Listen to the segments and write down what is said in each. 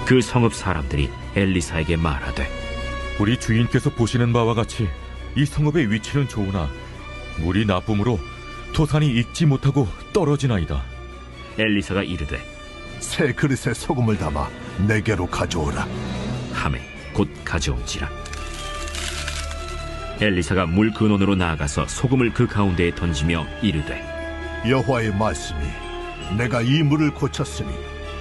그 성읍 사람들이 엘리사에게 말하되, 우리 주인께서 보시는 바와 같이 이 성읍의 위치는 좋으나 물이 나쁨으로 토산이 익지 못하고 떨어지나이다. 엘리사가 이르되, 새 그릇에 소금을 담아 내게로 가져오라 하매 곧 가져온지라. 엘리사가 물 근원으로 나아가서 소금을 그 가운데에 던지며 이르되, 여호와의 말씀이 내가 이 물을 고쳤으니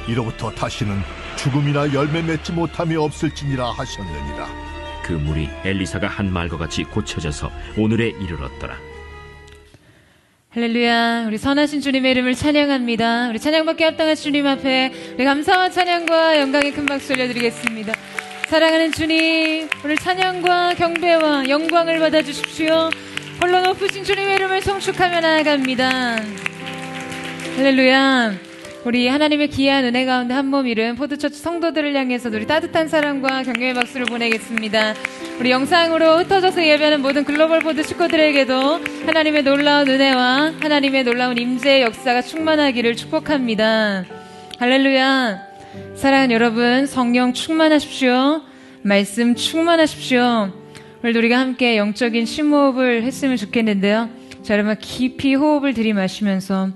이로부터 다시는 죽음이나 열매 맺지 못함이 없을지니라 하셨느니라. 그 물이 엘리사가 한 말과 같이 고쳐져서 오늘에 이르렀더라. 할렐루야. 우리 선하신 주님의 이름을 찬양합니다. 우리 찬양받게 합당하신 주님 앞에 우리 감사와 찬양과 영광의 큰 박수 올려드리겠습니다. 사랑하는 주님, 오늘 찬양과 경배와 영광을 받아주십시오. 홀로 높으신 주님의 이름을 송축하며 나아갑니다. 할렐루야. 우리 하나님의 귀한 은혜 가운데 한 몸 이룬 포도처치 성도들을 향해서 우리 따뜻한 사랑과 격려의 박수를 보내겠습니다. 우리 영상으로 흩어져서 예배하는 모든 글로벌 포드 식구들에게도 하나님의 놀라운 은혜와 하나님의 놀라운 임재의 역사가 충만하기를 축복합니다. 할렐루야. 사랑하는 여러분, 성령 충만하십시오. 말씀 충만하십시오. 오늘도 우리가 함께 영적인 심호흡을 했으면 좋겠는데요. 자, 여러분 깊이 호흡을 들이마시면서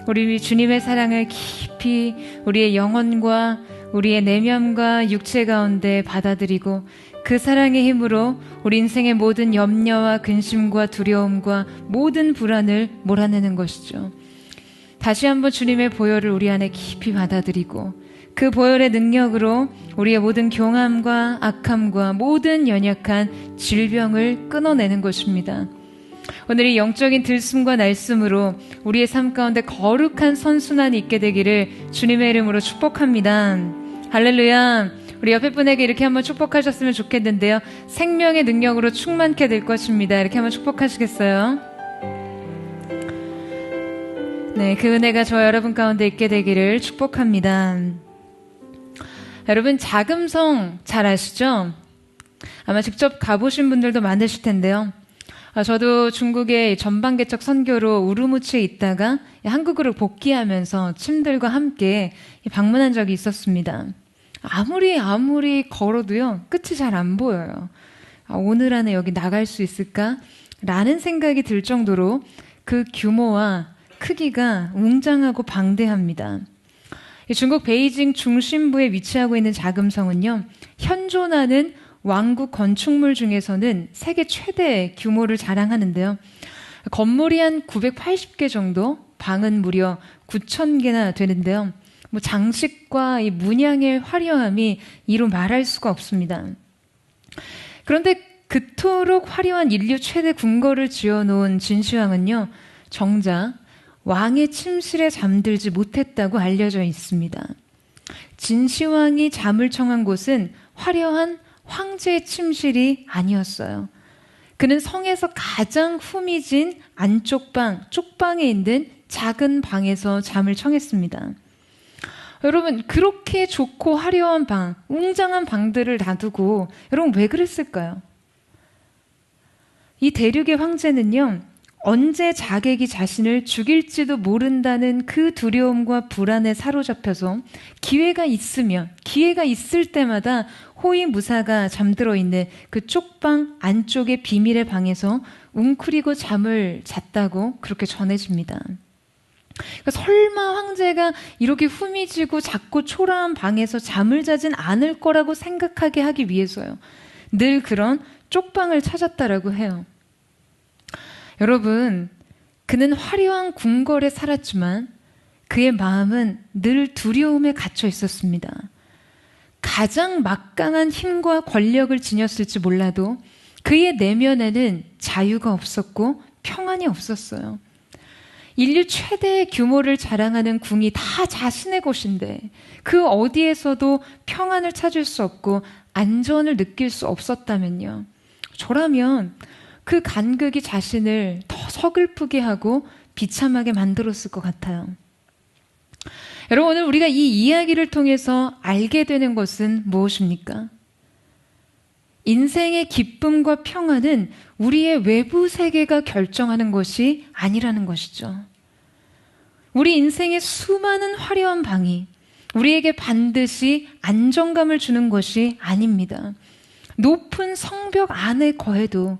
우리 주님의 사랑을 깊이 우리의 영혼과 우리의 내면과 육체 가운데 받아들이고 그 사랑의 힘으로 우리 인생의 모든 염려와 근심과 두려움과 모든 불안을 몰아내는 것이죠. 다시 한번 주님의 보혈을 우리 안에 깊이 받아들이고 그 보혈의 능력으로 우리의 모든 교함과 악함과 모든 연약한 질병을 끊어내는 것입니다. 오늘 이 영적인 들숨과 날숨으로 우리의 삶 가운데 거룩한 선순환이 있게 되기를 주님의 이름으로 축복합니다. 할렐루야. 우리 옆에 분에게 이렇게 한번 축복하셨으면 좋겠는데요. 생명의 능력으로 충만케 될 것입니다. 이렇게 한번 축복하시겠어요? 네, 그 은혜가 저와 여러분 가운데 있게 되기를 축복합니다. 여러분, 자금성 잘 아시죠? 아마 직접 가보신 분들도 많으실 텐데요. 저도 중국의 전방개척 선교로 우르무치에 있다가 한국으로 복귀하면서 친구들과 함께 방문한 적이 있었습니다. 아무리 걸어도요, 끝이 잘 안 보여요. 오늘 안에 여기 나갈 수 있을까? 라는 생각이 들 정도로 그 규모와 크기가 웅장하고 방대합니다. 중국 베이징 중심부에 위치하고 있는 자금성은요, 현존하는 왕국 건축물 중에서는 세계 최대 규모를 자랑하는데요. 건물이 한 980개 정도, 방은 무려 9,000개나 되는데요. 장식과 이 문양의 화려함이 이루 말할 수가 없습니다. 그런데 그토록 화려한 인류 최대 궁궐을 지어놓은 진시황은요, 정작 왕의 침실에 잠들지 못했다고 알려져 있습니다. 진시황이 잠을 청한 곳은 화려한 황제의 침실이 아니었어요. 그는 성에서 가장 후미진 안쪽 방, 쪽방에 있는 작은 방에서 잠을 청했습니다. 여러분, 그렇게 좋고 화려한 방, 웅장한 방들을 놔두고 여러분 왜 그랬을까요? 이 대륙의 황제는요, 언제 자객이 자신을 죽일지도 모른다는 그 두려움과 불안에 사로잡혀서 기회가 있을 때마다 호위무사가 잠들어 있는 그 쪽방 안쪽의 비밀의 방에서 웅크리고 잠을 잤다고 그렇게 전해집니다. 그러니까 설마 황제가 이렇게 후미지고 작고 초라한 방에서 잠을 자진 않을 거라고 생각하게 하기 위해서요. 늘 그런 쪽방을 찾았다라고 해요. 여러분, 그는 화려한 궁궐에 살았지만 그의 마음은 늘 두려움에 갇혀 있었습니다. 가장 막강한 힘과 권력을 지녔을지 몰라도 그의 내면에는 자유가 없었고 평안이 없었어요. 인류 최대의 규모를 자랑하는 궁이 다 자신의 곳인데 그 어디에서도 평안을 찾을 수 없고 안전을 느낄 수 없었다면요. 저라면 그 간극이 자신을 더 서글프게 하고 비참하게 만들었을 것 같아요. 여러분, 오늘 우리가 이 이야기를 통해서 알게 되는 것은 무엇입니까? 인생의 기쁨과 평안은 우리의 외부 세계가 결정하는 것이 아니라는 것이죠. 우리 인생의 수많은 화려한 방이 우리에게 반드시 안정감을 주는 것이 아닙니다. 높은 성벽 안에 거해도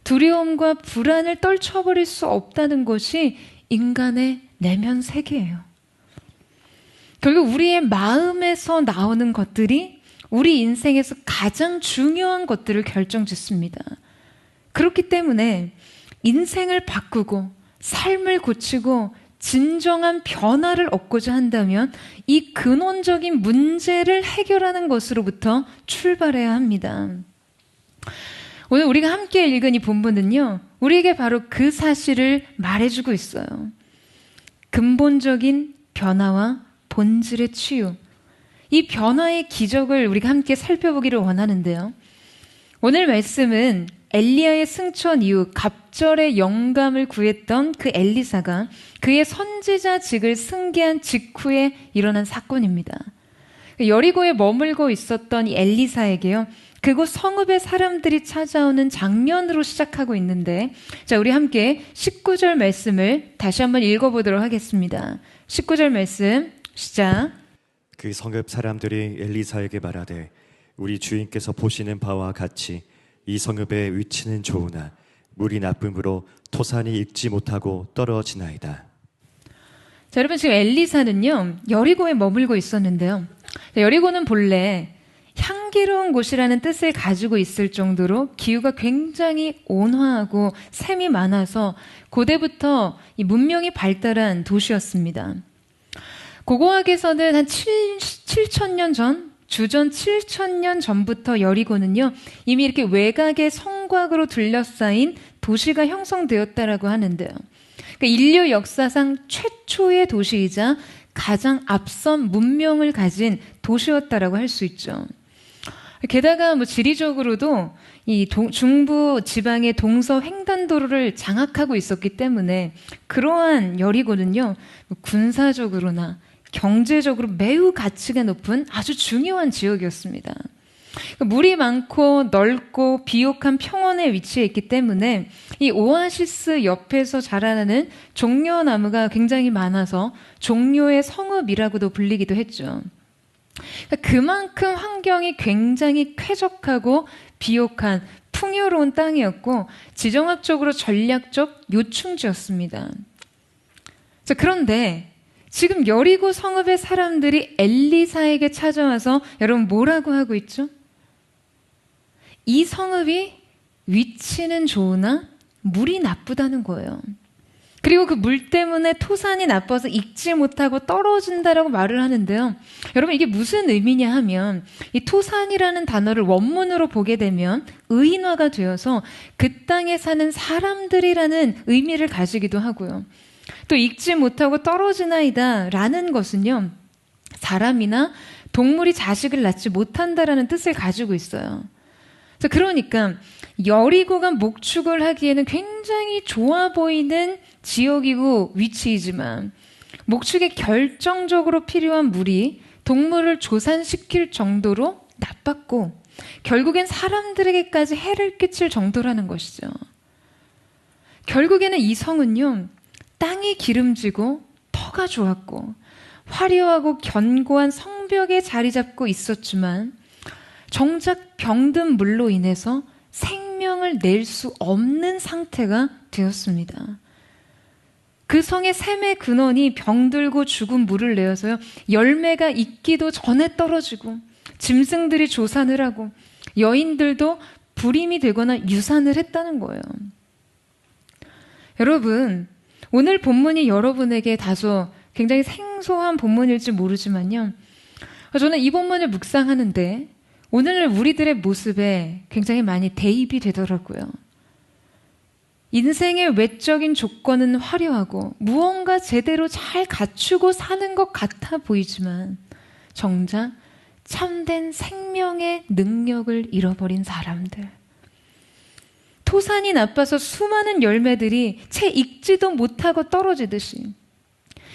두려움과 불안을 떨쳐버릴 수 없다는 것이 인간의 내면 세계예요. 결국 우리의 마음에서 나오는 것들이 우리 인생에서 가장 중요한 것들을 결정짓습니다. 그렇기 때문에 인생을 바꾸고 삶을 고치고 진정한 변화를 얻고자 한다면 이 근원적인 문제를 해결하는 것으로부터 출발해야 합니다. 오늘 우리가 함께 읽은 이 본문은요, 우리에게 바로 그 사실을 말해주고 있어요. 근본적인 변화와 본질의 치유. 이 변화의 기적을 우리가 함께 살펴보기를 원하는데요. 오늘 말씀은 엘리야의 승천 이후 갑절의 영감을 구했던 그 엘리사가 그의 선지자직을 승계한 직후에 일어난 사건입니다. 여리고에 머물고 있었던 이 엘리사에게요, 그곳 성읍의 사람들이 찾아오는 장면으로 시작하고 있는데, 자, 우리 함께 19절 말씀을 다시 한번 읽어보도록 하겠습니다. 19절 말씀 시작. 그 성읍 사람들이 엘리사에게 말하되 우리 주인께서 보시는 바와 같이 이 성읍의 위치는 좋으나 물이 나쁨으로 토산이 익지 못하고 떨어지나이다. 자, 여러분, 지금 엘리사는요, 여리고에 머물고 있었는데요. 여리고는 본래 향기로운 곳이라는 뜻을 가지고 있을 정도로 기후가 굉장히 온화하고 샘이 많아서 고대부터 이 문명이 발달한 도시였습니다. 고고학에서는 한 7,000년 전, 주전 7,000년 전부터 여리고는요, 이미 이렇게 외곽의 성곽으로 둘러싸인 도시가 형성되었다라고 하는데요. 그러니까 인류 역사상 최초의 도시이자 가장 앞선 문명을 가진 도시였다라고 할 수 있죠. 게다가 지리적으로도 이 중부 지방의 동서 횡단도로를 장악하고 있었기 때문에 그러한 여리고는요, 군사적으로나 경제적으로 매우 가치가 높은 아주 중요한 지역이었습니다. 물이 많고 넓고 비옥한 평원에 위치해 있기 때문에 이 오아시스 옆에서 자라나는 종려나무가 굉장히 많아서 종려의 성읍이라고도 불리기도 했죠. 그만큼 환경이 굉장히 쾌적하고 비옥한 풍요로운 땅이었고 지정학적으로 전략적 요충지였습니다. 자, 그런데 지금 여리고 성읍의 사람들이 엘리사에게 찾아와서 여러분 뭐라고 하고 있죠? 이 성읍이 위치는 좋으나 물이 나쁘다는 거예요. 그리고 그 물 때문에 토산이 나빠서 익지 못하고 떨어진다라고 말을 하는데요. 여러분, 이게 무슨 의미냐 하면 이 토산이라는 단어를 원문으로 보게 되면 의인화가 되어서 그 땅에 사는 사람들이라는 의미를 가지기도 하고요. 또 익지 못하고 떨어지나이다 라는 것은요, 사람이나 동물이 자식을 낳지 못한다라는 뜻을 가지고 있어요. 그러니까 여리고가 목축을 하기에는 굉장히 좋아 보이는 지역이고 위치이지만 목축에 결정적으로 필요한 물이 동물을 조산시킬 정도로 나빴고 결국엔 사람들에게까지 해를 끼칠 정도라는 것이죠. 결국에는 이 성은요, 땅이 기름지고 터가 좋았고 화려하고 견고한 성벽에 자리 잡고 있었지만 정작 병든 물로 인해서 생명을 낼 수 없는 상태가 되었습니다. 그 성의 샘의 근원이 병들고 죽은 물을 내어서요, 열매가 익기도 전에 떨어지고 짐승들이 조산을 하고 여인들도 불임이 되거나 유산을 했다는 거예요. 여러분, 오늘 본문이 여러분에게 다소 굉장히 생소한 본문일지 모르지만요, 저는 이 본문을 묵상하는데 오늘 우리들의 모습에 굉장히 많이 대입이 되더라고요. 인생의 외적인 조건은 화려하고 무언가 제대로 잘 갖추고 사는 것 같아 보이지만 정작 참된 생명의 능력을 잃어버린 사람들, 토산이 나빠서 수많은 열매들이 채 익지도 못하고 떨어지듯이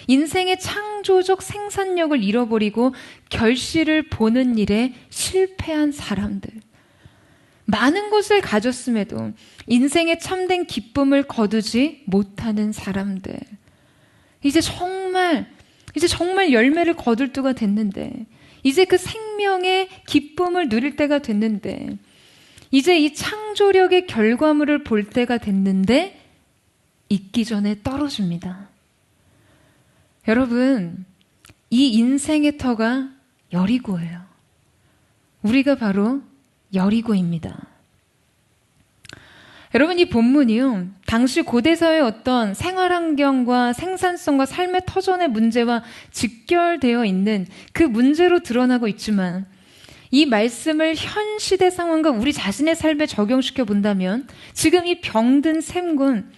인생의 창조적 생산력을 잃어버리고 결실을 보는 일에 실패한 사람들, 많은 것을 가졌음에도 인생의 참된 기쁨을 거두지 못하는 사람들, 이제 정말 열매를 거둘 때가 됐는데, 이제 그 생명의 기쁨을 누릴 때가 됐는데, 이제 이 창조력의 결과물을 볼 때가 됐는데 익기 전에 떨어집니다. 여러분, 이 인생의 터가 여리고예요. 우리가 바로 여리고입니다. 여러분, 이 본문이요, 당시 고대사회의 어떤 생활환경과 생산성과 삶의 터전의 문제와 직결되어 있는 그 문제로 드러나고 있지만, 이 말씀을 현 시대 상황과 우리 자신의 삶에 적용시켜 본다면 지금 이 병든 샘군,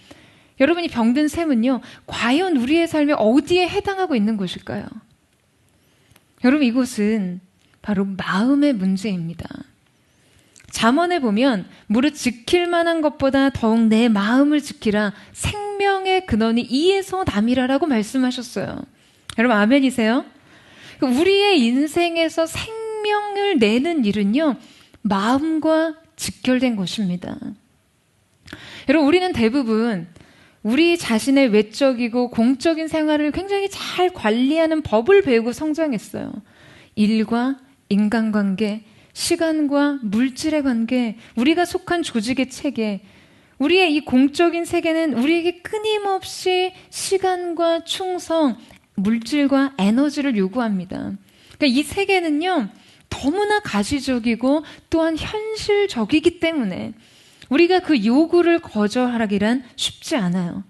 여러분, 이 병든 샘은요, 과연 우리의 삶에 어디에 해당하고 있는 것일까요? 여러분, 이곳은 바로 마음의 문제입니다. 잠언에 보면 무릇 지킬 만한 것보다 더욱 내 마음을 지키라, 생명의 근원이 이에서 남이라라고 말씀하셨어요. 여러분, 아멘이세요? 우리의 인생에서 생명을 내는 일은요, 마음과 직결된 것입니다. 여러분, 우리는 대부분 우리 자신의 외적이고 공적인 생활을 굉장히 잘 관리하는 법을 배우고 성장했어요. 일과 인간관계, 시간과 물질의 관계, 우리가 속한 조직의 체계, 우리의 이 공적인 세계는 우리에게 끊임없이 시간과 충성, 물질과 에너지를 요구합니다. 그러니까 이 세계는요, 너무나 가시적이고 또한 현실적이기 때문에 우리가 그 요구를 거절하기란 쉽지 않아요.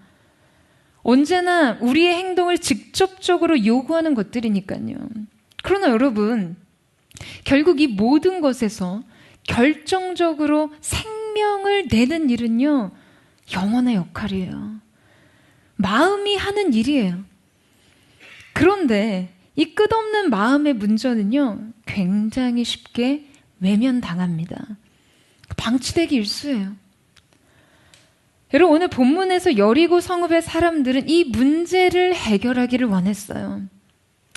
언제나 우리의 행동을 직접적으로 요구하는 것들이니까요. 그러나 여러분, 결국 이 모든 것에서 결정적으로 생명을 내는 일은요, 영혼의 역할이에요. 마음이 하는 일이에요. 그런데 이 끝없는 마음의 문제는요, 굉장히 쉽게 외면당합니다. 방치되기 일쑤예요. 여러분, 오늘 본문에서 여리고 성읍의 사람들은 이 문제를 해결하기를 원했어요.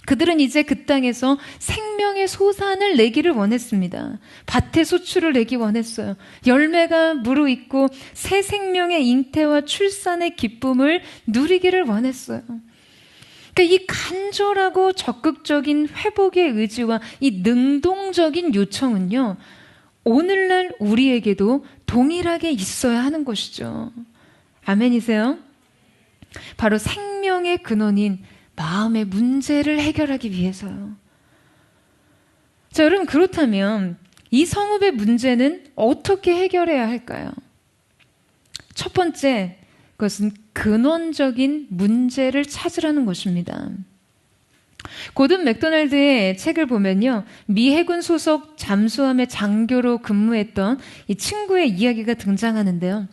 그들은 이제 그 땅에서 생명의 소산을 내기를 원했습니다. 밭의 소출을 내기 원했어요. 열매가 무르익고 새 생명의 잉태와 출산의 기쁨을 누리기를 원했어요. 그러니까 이 간절하고 적극적인 회복의 의지와 이 능동적인 요청은요, 오늘날 우리에게도 동일하게 있어야 하는 것이죠. 아멘이세요? 바로 생명의 근원인 마음의 문제를 해결하기 위해서요. 자, 여러분, 그렇다면 이 성읍의 문제는 어떻게 해결해야 할까요? 첫 번째, 그것은 근원적인 문제를 찾으라는 것입니다. 고든 맥도날드의 책을 보면요, 미 해군 소속 잠수함의 장교로 근무했던 이 친구의 이야기가 등장하는데요.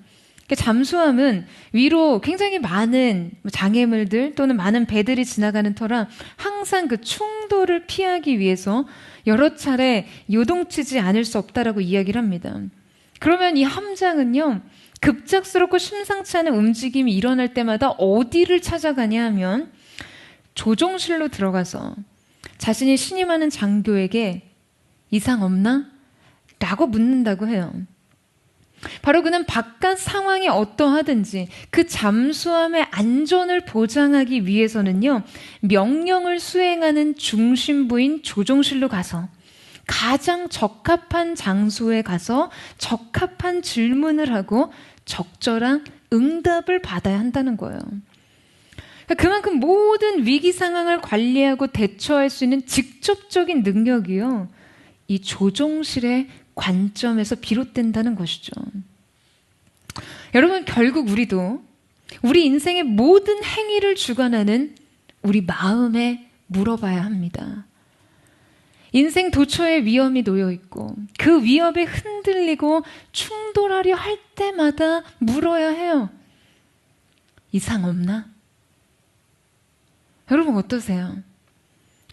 잠수함은 위로 굉장히 많은 장애물들 또는 많은 배들이 지나가는 터라 항상 그 충돌을 피하기 위해서 여러 차례 요동치지 않을 수 없다라고 이야기를 합니다. 그러면 이 함장은요, 급작스럽고 심상치 않은 움직임이 일어날 때마다 어디를 찾아가냐 하면 조종실로 들어가서 자신이 신임하는 장교에게 이상 없나? 라고 묻는다고 해요. 바로 그는 바깥 상황이 어떠하든지 그 잠수함의 안전을 보장하기 위해서는요, 명령을 수행하는 중심부인 조종실로 가서 가장 적합한 장소에 가서 적합한 질문을 하고 적절한 응답을 받아야 한다는 거예요. 그만큼 모든 위기 상황을 관리하고 대처할 수 있는 직접적인 능력이요, 이 조종실의 관점에서 비롯된다는 것이죠. 여러분, 결국 우리도 우리 인생의 모든 행위를 주관하는 우리 마음에 물어봐야 합니다. 인생 도처에 위험이 놓여 있고 그 위협에 흔들리고 충돌하려 할 때마다 물어야 해요. 이상 없나? 여러분 어떠세요?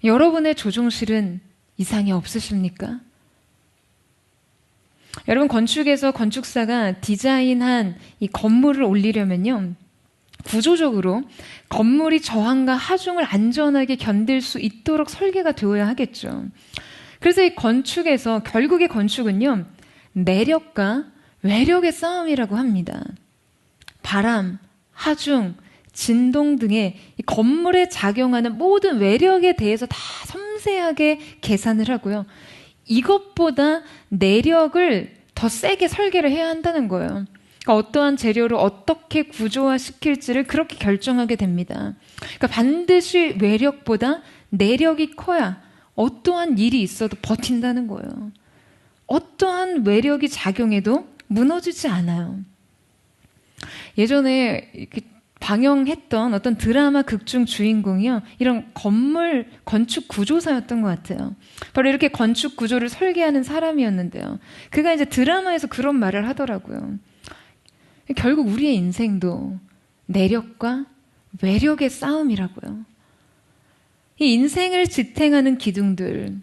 여러분의 조종실은 이상이 없으십니까? 여러분, 건축에서 건축사가 디자인한 이 건물을 올리려면요, 구조적으로 건물이 저항과 하중을 안전하게 견딜 수 있도록 설계가 되어야 하겠죠. 그래서 이 건축에서 결국의 건축은요, 내력과 외력의 싸움이라고 합니다. 바람, 하중, 진동 등의 이 건물에 작용하는 모든 외력에 대해서 다 섬세하게 계산을 하고요. 이것보다 내력을 더 세게 설계를 해야 한다는 거예요. 그러니까 어떠한 재료를 어떻게 구조화시킬지를 그렇게 결정하게 됩니다. 그러니까 반드시 외력보다 내력이 커야 어떠한 일이 있어도 버틴다는 거예요. 어떠한 외력이 작용해도 무너지지 않아요. 예전에 이렇게 방영했던 어떤 드라마 극중 주인공이요, 이런 건물 건축 구조사였던 것 같아요. 바로 이렇게 건축 구조를 설계하는 사람이었는데요, 그가 이제 드라마에서 그런 말을 하더라고요. 결국 우리의 인생도 내력과 외력의 싸움이라고요. 이 인생을 지탱하는 기둥들,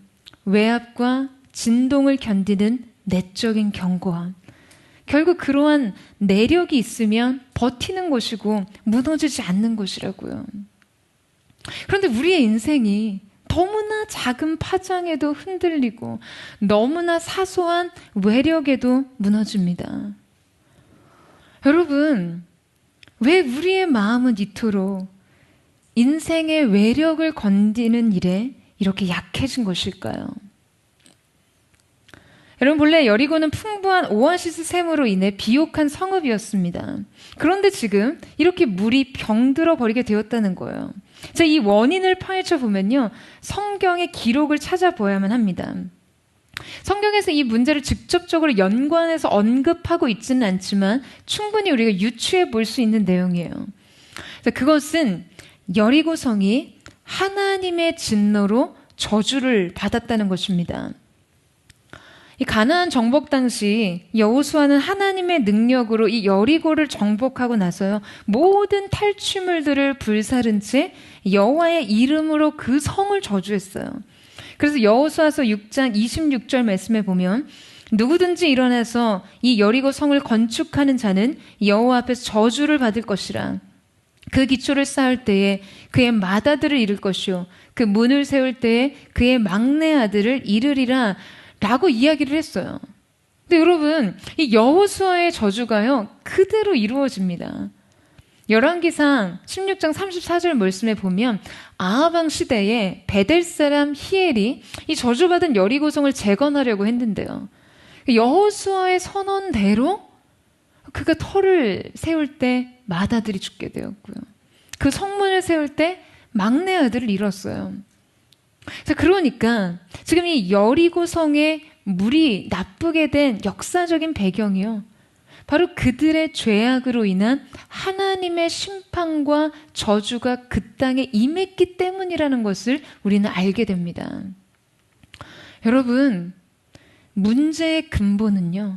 외압과 진동을 견디는 내적인 견고함, 결국 그러한 내력이 있으면 버티는 것이고 무너지지 않는 것이라고요. 그런데 우리의 인생이 너무나 작은 파장에도 흔들리고 너무나 사소한 외력에도 무너집니다. 여러분, 왜 우리의 마음은 이토록 인생의 외력을 건디는 일에 이렇게 약해진 것일까요? 여러분, 본래 여리고는 풍부한 오아시스 샘으로 인해 비옥한 성읍이었습니다. 그런데 지금 이렇게 물이 병들어 버리게 되었다는 거예요. 자, 이 원인을 파헤쳐 보면요, 성경의 기록을 찾아보아야만 합니다. 성경에서 이 문제를 직접적으로 연관해서 언급하고 있지는 않지만 충분히 우리가 유추해 볼 수 있는 내용이에요. 자, 그것은 여리고성이 하나님의 진노로 저주를 받았다는 것입니다. 이 가나안 정복 당시 여호수아는 하나님의 능력으로 이 여리고를 정복하고 나서요, 모든 탈취물들을 불사른 채 여호와의 이름으로 그 성을 저주했어요. 그래서 여호수아서 6장 26절 말씀에 보면, 누구든지 일어나서 이 여리고 성을 건축하는 자는 여호와 앞에서 저주를 받을 것이라. 그 기초를 쌓을 때에 그의 맏아들을 잃을 것이요, 그 문을 세울 때에 그의 막내 아들을 잃으리라 라고 이야기를 했어요. 근데 여러분, 이 여호수아의 저주가요, 그대로 이루어집니다. 열왕기상 16장 34절 말씀에 보면 아합 왕 시대에 베델 사람 히엘이 이 저주받은 여리고성을 재건하려고 했는데요, 여호수아의 선언대로 그가 터를 세울 때 맏아들이 죽게 되었고요, 그 성문을 세울 때 막내 아들을 잃었어요. 자, 그러니까 지금 이 여리고성의 물이 나쁘게 된 역사적인 배경이요, 바로 그들의 죄악으로 인한 하나님의 심판과 저주가 그 땅에 임했기 때문이라는 것을 우리는 알게 됩니다. 여러분, 문제의 근본은요,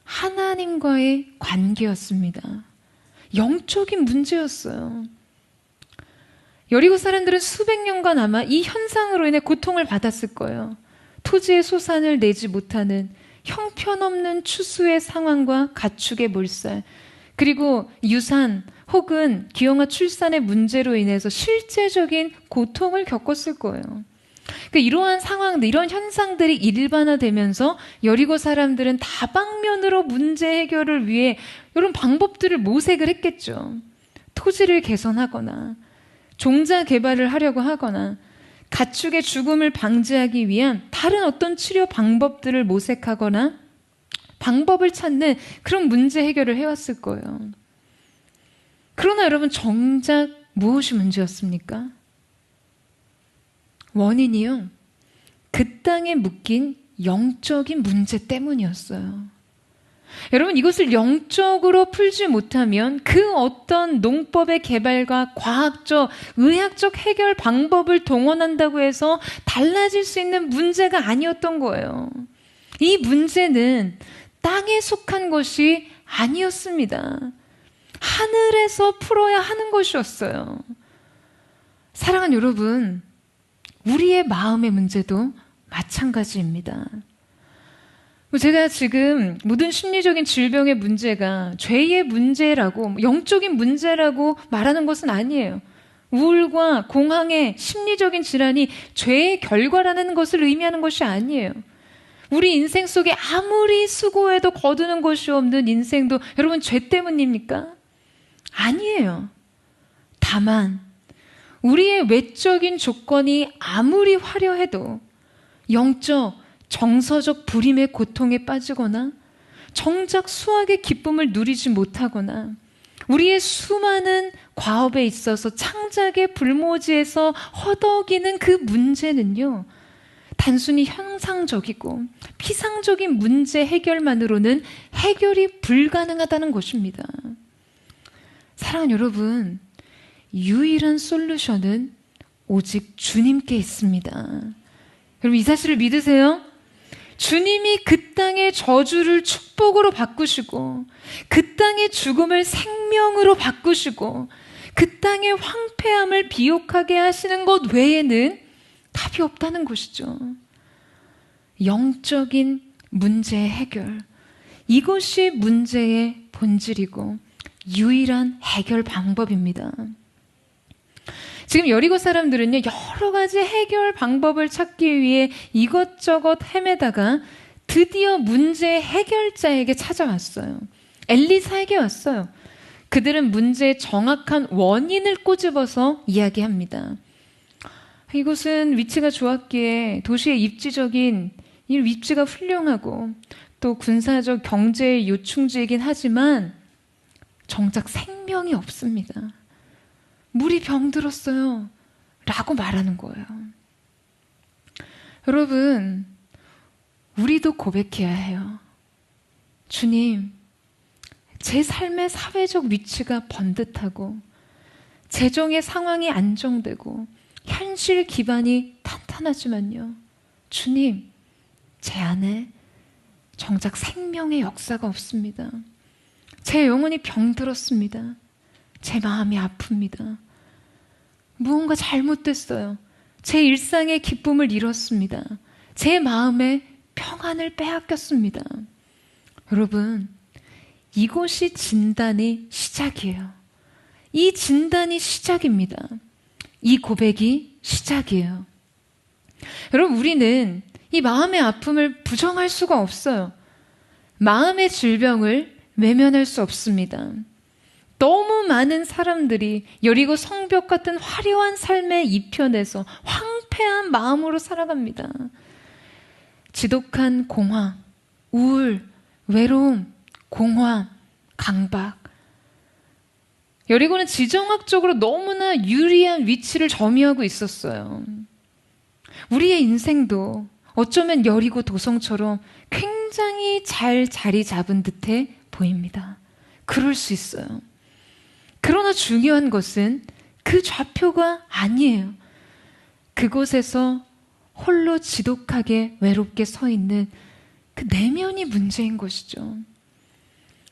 하나님과의 관계였습니다. 영적인 문제였어요. 여리고 사람들은 수백 년간 아마 이 현상으로 인해 고통을 받았을 거예요. 토지의 소산을 내지 못하는 형편없는 추수의 상황과 가축의 몰살, 그리고 유산 혹은 기형아 출산의 문제로 인해서 실제적인 고통을 겪었을 거예요. 그러니까 이러한 상황들, 이런 현상들이 일반화되면서 여리고 사람들은 다방면으로 문제 해결을 위해 이런 방법들을 모색을 했겠죠. 토지를 개선하거나 종자 개발을 하려고 하거나 가축의 죽음을 방지하기 위한 다른 어떤 치료 방법들을 모색하거나 방법을 찾는 그런 문제 해결을 해왔을 거예요. 그러나 여러분, 정작 무엇이 문제였습니까? 원인이요, 그 땅에 묶인 영적인 문제 때문이었어요. 여러분, 이것을 영적으로 풀지 못하면 그 어떤 농법의 개발과 과학적, 의학적 해결 방법을 동원한다고 해서 달라질 수 있는 문제가 아니었던 거예요. 이 문제는 땅에 속한 것이 아니었습니다. 하늘에서 풀어야 하는 것이었어요. 사랑하는 여러분, 우리의 마음의 문제도 마찬가지입니다. 제가 지금 모든 심리적인 질병의 문제가 죄의 문제라고, 영적인 문제라고 말하는 것은 아니에요. 우울과 공황의 심리적인 질환이 죄의 결과라는 것을 의미하는 것이 아니에요. 우리 인생 속에 아무리 수고해도 거두는 것이 없는 인생도 여러분 죄 때문입니까? 아니에요. 다만 우리의 외적인 조건이 아무리 화려해도 영적, 정서적 불임의 고통에 빠지거나 정작 수학의 기쁨을 누리지 못하거나 우리의 수많은 과업에 있어서 창작의 불모지에서 허덕이는 그 문제는요, 단순히 형상적이고 피상적인 문제 해결만으로는 해결이 불가능하다는 것입니다. 사랑하는 여러분, 유일한 솔루션은 오직 주님께 있습니다. 여러분, 이 사실을 믿으세요? 주님이 그 땅의 저주를 축복으로 바꾸시고 그 땅의 죽음을 생명으로 바꾸시고 그 땅의 황폐함을 비옥하게 하시는 것 외에는 답이 없다는 것이죠. 영적인 문제 해결, 이것이 문제의 본질이고 유일한 해결 방법입니다. 지금 여리고 사람들은요, 여러 가지 해결 방법을 찾기 위해 이것저것 헤매다가 드디어 문제 해결자에게 찾아왔어요. 엘리사에게 왔어요. 그들은 문제의 정확한 원인을 꼬집어서 이야기합니다. 이곳은 위치가 좋았기에 도시의 입지적인 이 위치가 훌륭하고 또 군사적 경제의 요충지이긴 하지만 정작 생명이 없습니다. 물이 병들었어요 라고 말하는 거예요. 여러분, 우리도 고백해야 해요. 주님, 제 삶의 사회적 위치가 번듯하고 재정의 상황이 안정되고 현실 기반이 탄탄하지만요, 주님, 제 안에 정작 생명의 역사가 없습니다. 제 영혼이 병들었습니다. 제 마음이 아픕니다. 무언가 잘못됐어요. 제 일상의 기쁨을 잃었습니다. 제 마음의 평안을 빼앗겼습니다. 여러분, 이것이 진단의 시작이에요. 이 진단이 시작입니다. 이 고백이 시작이에요. 여러분, 우리는 이 마음의 아픔을 부정할 수가 없어요. 마음의 질병을 외면할 수 없습니다. 너무 많은 사람들이 여리고 성벽 같은 화려한 삶의 이편에서 황폐한 마음으로 살아갑니다. 지독한 공황, 우울, 외로움, 공허함, 강박. 여리고는 지정학적으로 너무나 유리한 위치를 점유하고 있었어요. 우리의 인생도 어쩌면 여리고 도성처럼 굉장히 잘 자리 잡은 듯해 보입니다. 그럴 수 있어요. 그러나 중요한 것은 그 좌표가 아니에요. 그곳에서 홀로 지독하게 외롭게 서 있는 그 내면이 문제인 것이죠.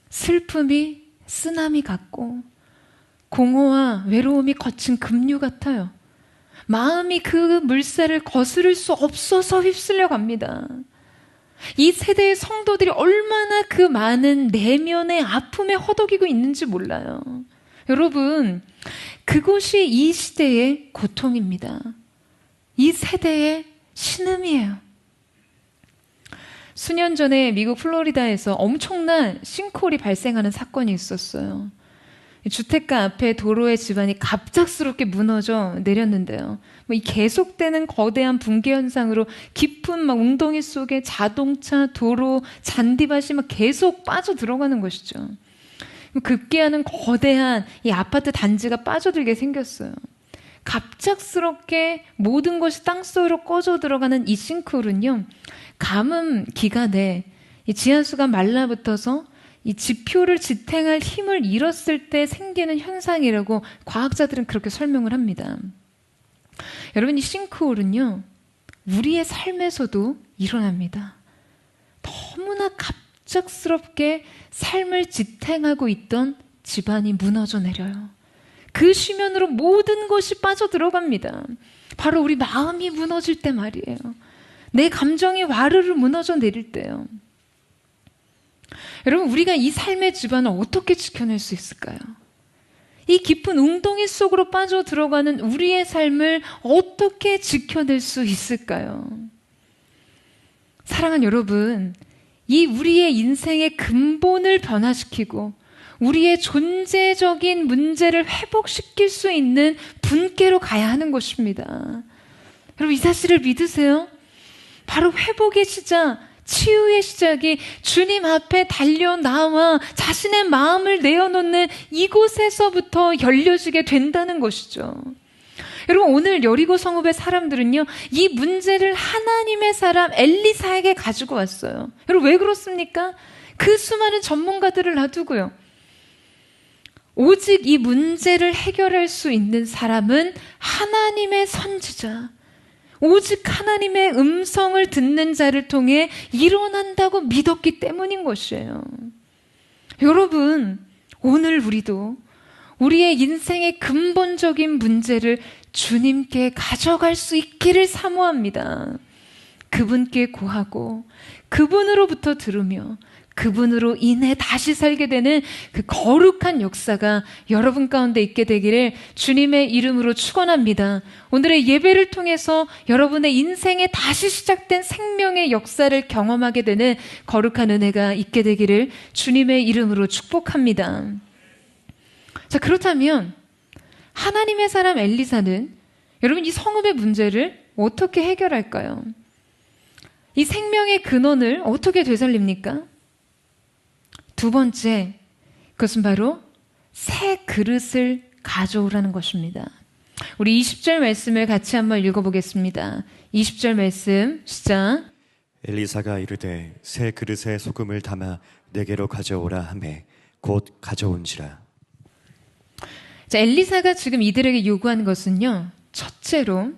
슬픔이 쓰나미 같고 공허와 외로움이 거친 급류 같아요. 마음이 그 물살을 거스를 수 없어서 휩쓸려 갑니다. 이 세대의 성도들이 얼마나 그 많은 내면의 아픔에 허덕이고 있는지 몰라요. 여러분, 그것이 이 시대의 고통입니다. 이 세대의 신음이에요. 수년 전에 미국 플로리다에서 엄청난 싱크홀이 발생하는 사건이 있었어요. 주택가 앞에 도로의 지반이 갑작스럽게 무너져 내렸는데요. 이 계속되는 거대한 붕괴 현상으로 깊은 웅덩이 속에 자동차, 도로, 잔디밭이 계속 빠져 들어가는 것이죠. 급기야는 거대한 이 아파트 단지가 빠져들게 생겼어요. 갑작스럽게 모든 것이 땅속으로 꺼져 들어가는 이 싱크홀은요, 가뭄 기간에 이 지하수가 말라붙어서 이 지표를 지탱할 힘을 잃었을 때 생기는 현상이라고 과학자들은 그렇게 설명을 합니다. 여러분, 이 싱크홀은요, 우리의 삶에서도 일어납니다. 너무나 갑작스럽게 삶을 지탱하고 있던 집안이 무너져 내려요. 그 쉬면으로 모든 것이 빠져 들어갑니다. 바로 우리 마음이 무너질 때 말이에요. 내 감정이 와르르 무너져 내릴 때요. 여러분, 우리가 이 삶의 집안을 어떻게 지켜낼 수 있을까요? 이 깊은 웅덩이 속으로 빠져 들어가는 우리의 삶을 어떻게 지켜낼 수 있을까요? 사랑하는 여러분, 이 우리의 인생의 근본을 변화시키고 우리의 존재적인 문제를 회복시킬 수 있는 분께로 가야 하는 것입니다. 여러분, 이 사실을 믿으세요? 바로 회복의 시작, 치유의 시작이 주님 앞에 달려나와 자신의 마음을 내어놓는 이곳에서부터 열려지게 된다는 것이죠. 여러분, 오늘 여리고 성읍의 사람들은요, 이 문제를 하나님의 사람 엘리사에게 가지고 왔어요. 여러분, 왜 그렇습니까? 그 수많은 전문가들을 놔두고요. 오직 이 문제를 해결할 수 있는 사람은 하나님의 선지자, 오직 하나님의 음성을 듣는 자를 통해 일어난다고 믿었기 때문인 것이에요. 여러분, 오늘 우리도 우리의 인생의 근본적인 문제를 주님께 가져갈 수 있기를 사모합니다. 그분께 구하고 그분으로부터 들으며 그분으로 인해 다시 살게 되는 그 거룩한 역사가 여러분 가운데 있게 되기를 주님의 이름으로 축원합니다. 오늘의 예배를 통해서 여러분의 인생에 다시 시작된 생명의 역사를 경험하게 되는 거룩한 은혜가 있게 되기를 주님의 이름으로 축복합니다. 자, 그렇다면 하나님의 사람 엘리사는 여러분 이 성읍의 문제를 어떻게 해결할까요? 이 생명의 근원을 어떻게 되살립니까? 두 번째, 그것은 바로 새 그릇을 가져오라는 것입니다. 우리 20절 말씀을 같이 한번 읽어보겠습니다. 20절 말씀 시작. 엘리사가 이르되 새 그릇에 소금을 담아 내게로 가져오라 하매 곧 가져온지라. 자, 엘리사가 지금 이들에게 요구한 것은요, 첫째로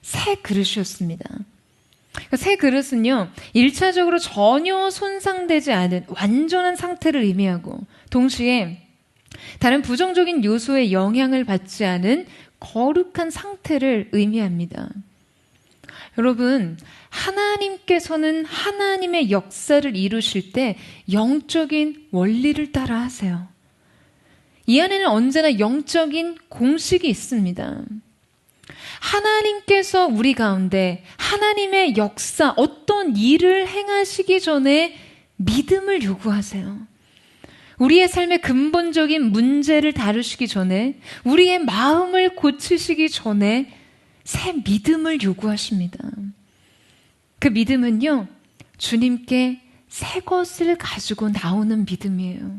새 그릇이었습니다. 새 그릇은요, 1차적으로 전혀 손상되지 않은 완전한 상태를 의미하고 동시에 다른 부정적인 요소의 영향을 받지 않은 거룩한 상태를 의미합니다. 여러분, 하나님께서는 하나님의 역사를 이루실 때 영적인 원리를 따라 하세요. 이 안에는 언제나 영적인 공식이 있습니다. 하나님께서 우리 가운데 하나님의 역사, 어떤 일을 행하시기 전에 믿음을 요구하세요. 우리의 삶의 근본적인 문제를 다루시기 전에, 우리의 마음을 고치시기 전에 새 믿음을 요구하십니다. 그 믿음은요, 주님께 새 것을 가지고 나오는 믿음이에요.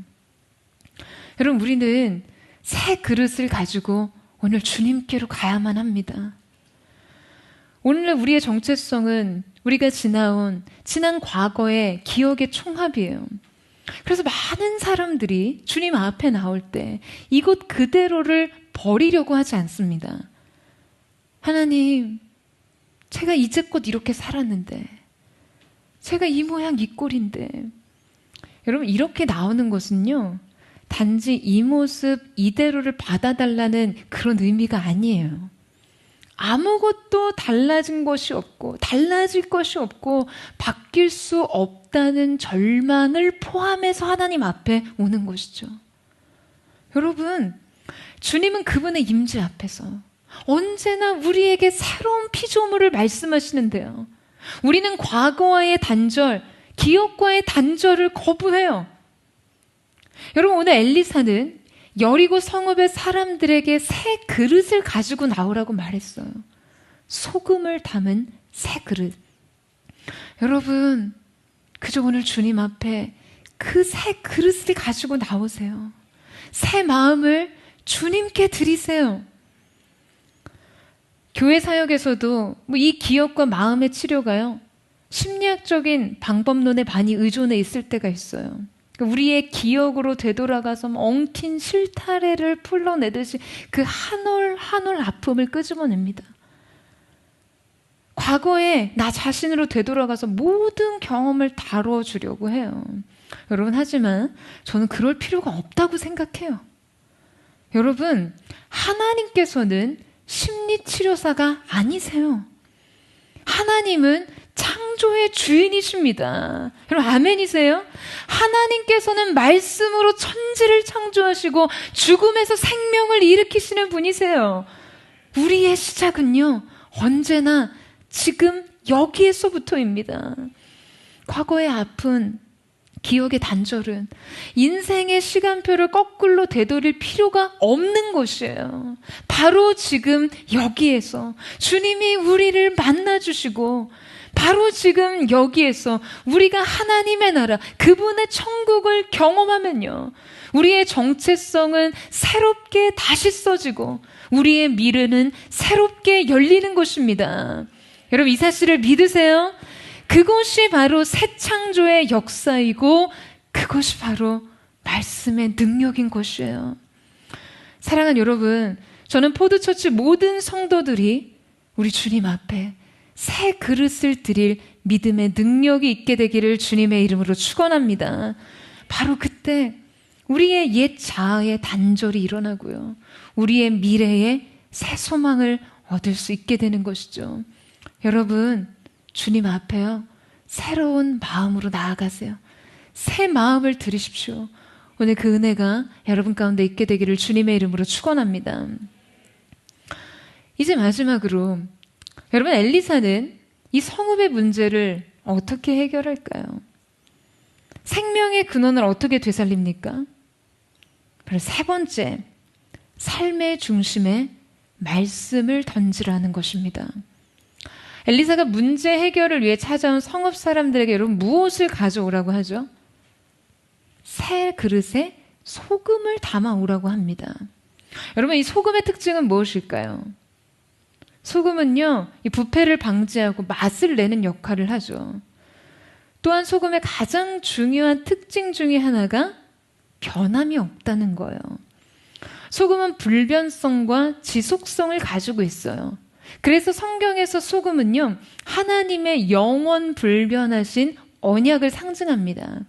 여러분, 우리는 새 그릇을 가지고 오늘 주님께로 가야만 합니다. 오늘 우리의 정체성은 우리가 지난 과거의 기억의 총합이에요. 그래서 많은 사람들이 주님 앞에 나올 때 이곳 그대로를 버리려고 하지 않습니다. 하나님, 제가 이제껏 이렇게 살았는데, 제가 이 모양 이 꼴인데. 여러분, 이렇게 나오는 것은요, 단지 이 모습 이대로를 받아달라는 그런 의미가 아니에요. 아무것도 달라진 것이 없고 달라질 것이 없고 바뀔 수 없다는 절망을 포함해서 하나님 앞에 오는 것이죠. 여러분, 주님은 그분의 임재 앞에서 언제나 우리에게 새로운 피조물을 말씀하시는데요. 우리는 과거와의 단절, 기억과의 단절을 거부해요. 여러분, 오늘 엘리사는 여리고 성읍의 사람들에게 새 그릇을 가지고 나오라고 말했어요. 소금을 담은 새 그릇. 여러분, 그저 오늘 주님 앞에 그 새 그릇을 가지고 나오세요. 새 마음을 주님께 드리세요. 교회 사역에서도 이 기억과 마음의 치료가요, 심리학적인 방법론에 많이 의존해 있을 때가 있어요. 우리의 기억으로 되돌아가서 엉킨 실타래를 풀러내듯이 그 한 올 한 올 아픔을 끄집어냅니다. 과거에 나 자신으로 되돌아가서 모든 경험을 다뤄주려고 해요. 여러분, 하지만 저는 그럴 필요가 없다고 생각해요. 여러분, 하나님께서는 심리치료사가 아니세요. 하나님은 창조의 주인이십니다. 여러분, 아멘이세요? 하나님께서는 말씀으로 천지를 창조하시고 죽음에서 생명을 일으키시는 분이세요. 우리의 시작은요, 언제나 지금 여기에서부터입니다. 과거의 아픈 기억의 단절은 인생의 시간표를 거꾸로 되돌릴 필요가 없는 것이에요. 바로 지금 여기에서 주님이 우리를 만나주시고, 바로 지금 여기에서 우리가 하나님의 나라, 그분의 천국을 경험하면요, 우리의 정체성은 새롭게 다시 써지고 우리의 미래는 새롭게 열리는 것입니다. 여러분, 이 사실을 믿으세요? 그것이 바로 새 창조의 역사이고 그것이 바로 말씀의 능력인 것이에요. 사랑하는 여러분, 저는 포드처치 모든 성도들이 우리 주님 앞에 새 그릇을 드릴 믿음의 능력이 있게 되기를 주님의 이름으로 축원합니다. 바로 그때 우리의 옛 자아의 단절이 일어나고요, 우리의 미래에 새 소망을 얻을 수 있게 되는 것이죠. 여러분, 주님 앞에요, 새로운 마음으로 나아가세요. 새 마음을 들으십시오. 오늘 그 은혜가 여러분 가운데 있게 되기를 주님의 이름으로 축원합니다. 이제 마지막으로, 여러분, 엘리사는 이 성읍의 문제를 어떻게 해결할까요? 생명의 근원을 어떻게 되살립니까? 바로 세 번째, 삶의 중심에 말씀을 던지라는 것입니다. 엘리사가 문제 해결을 위해 찾아온 성읍 사람들에게 여러분 무엇을 가져오라고 하죠? 새 그릇에 소금을 담아오라고 합니다. 여러분, 이 소금의 특징은 무엇일까요? 소금은요, 이 부패를 방지하고 맛을 내는 역할을 하죠. 또한 소금의 가장 중요한 특징 중에 하나가 변함이 없다는 거예요. 소금은 불변성과 지속성을 가지고 있어요. 그래서 성경에서 소금은요, 하나님의 영원 불변하신 언약을 상징합니다.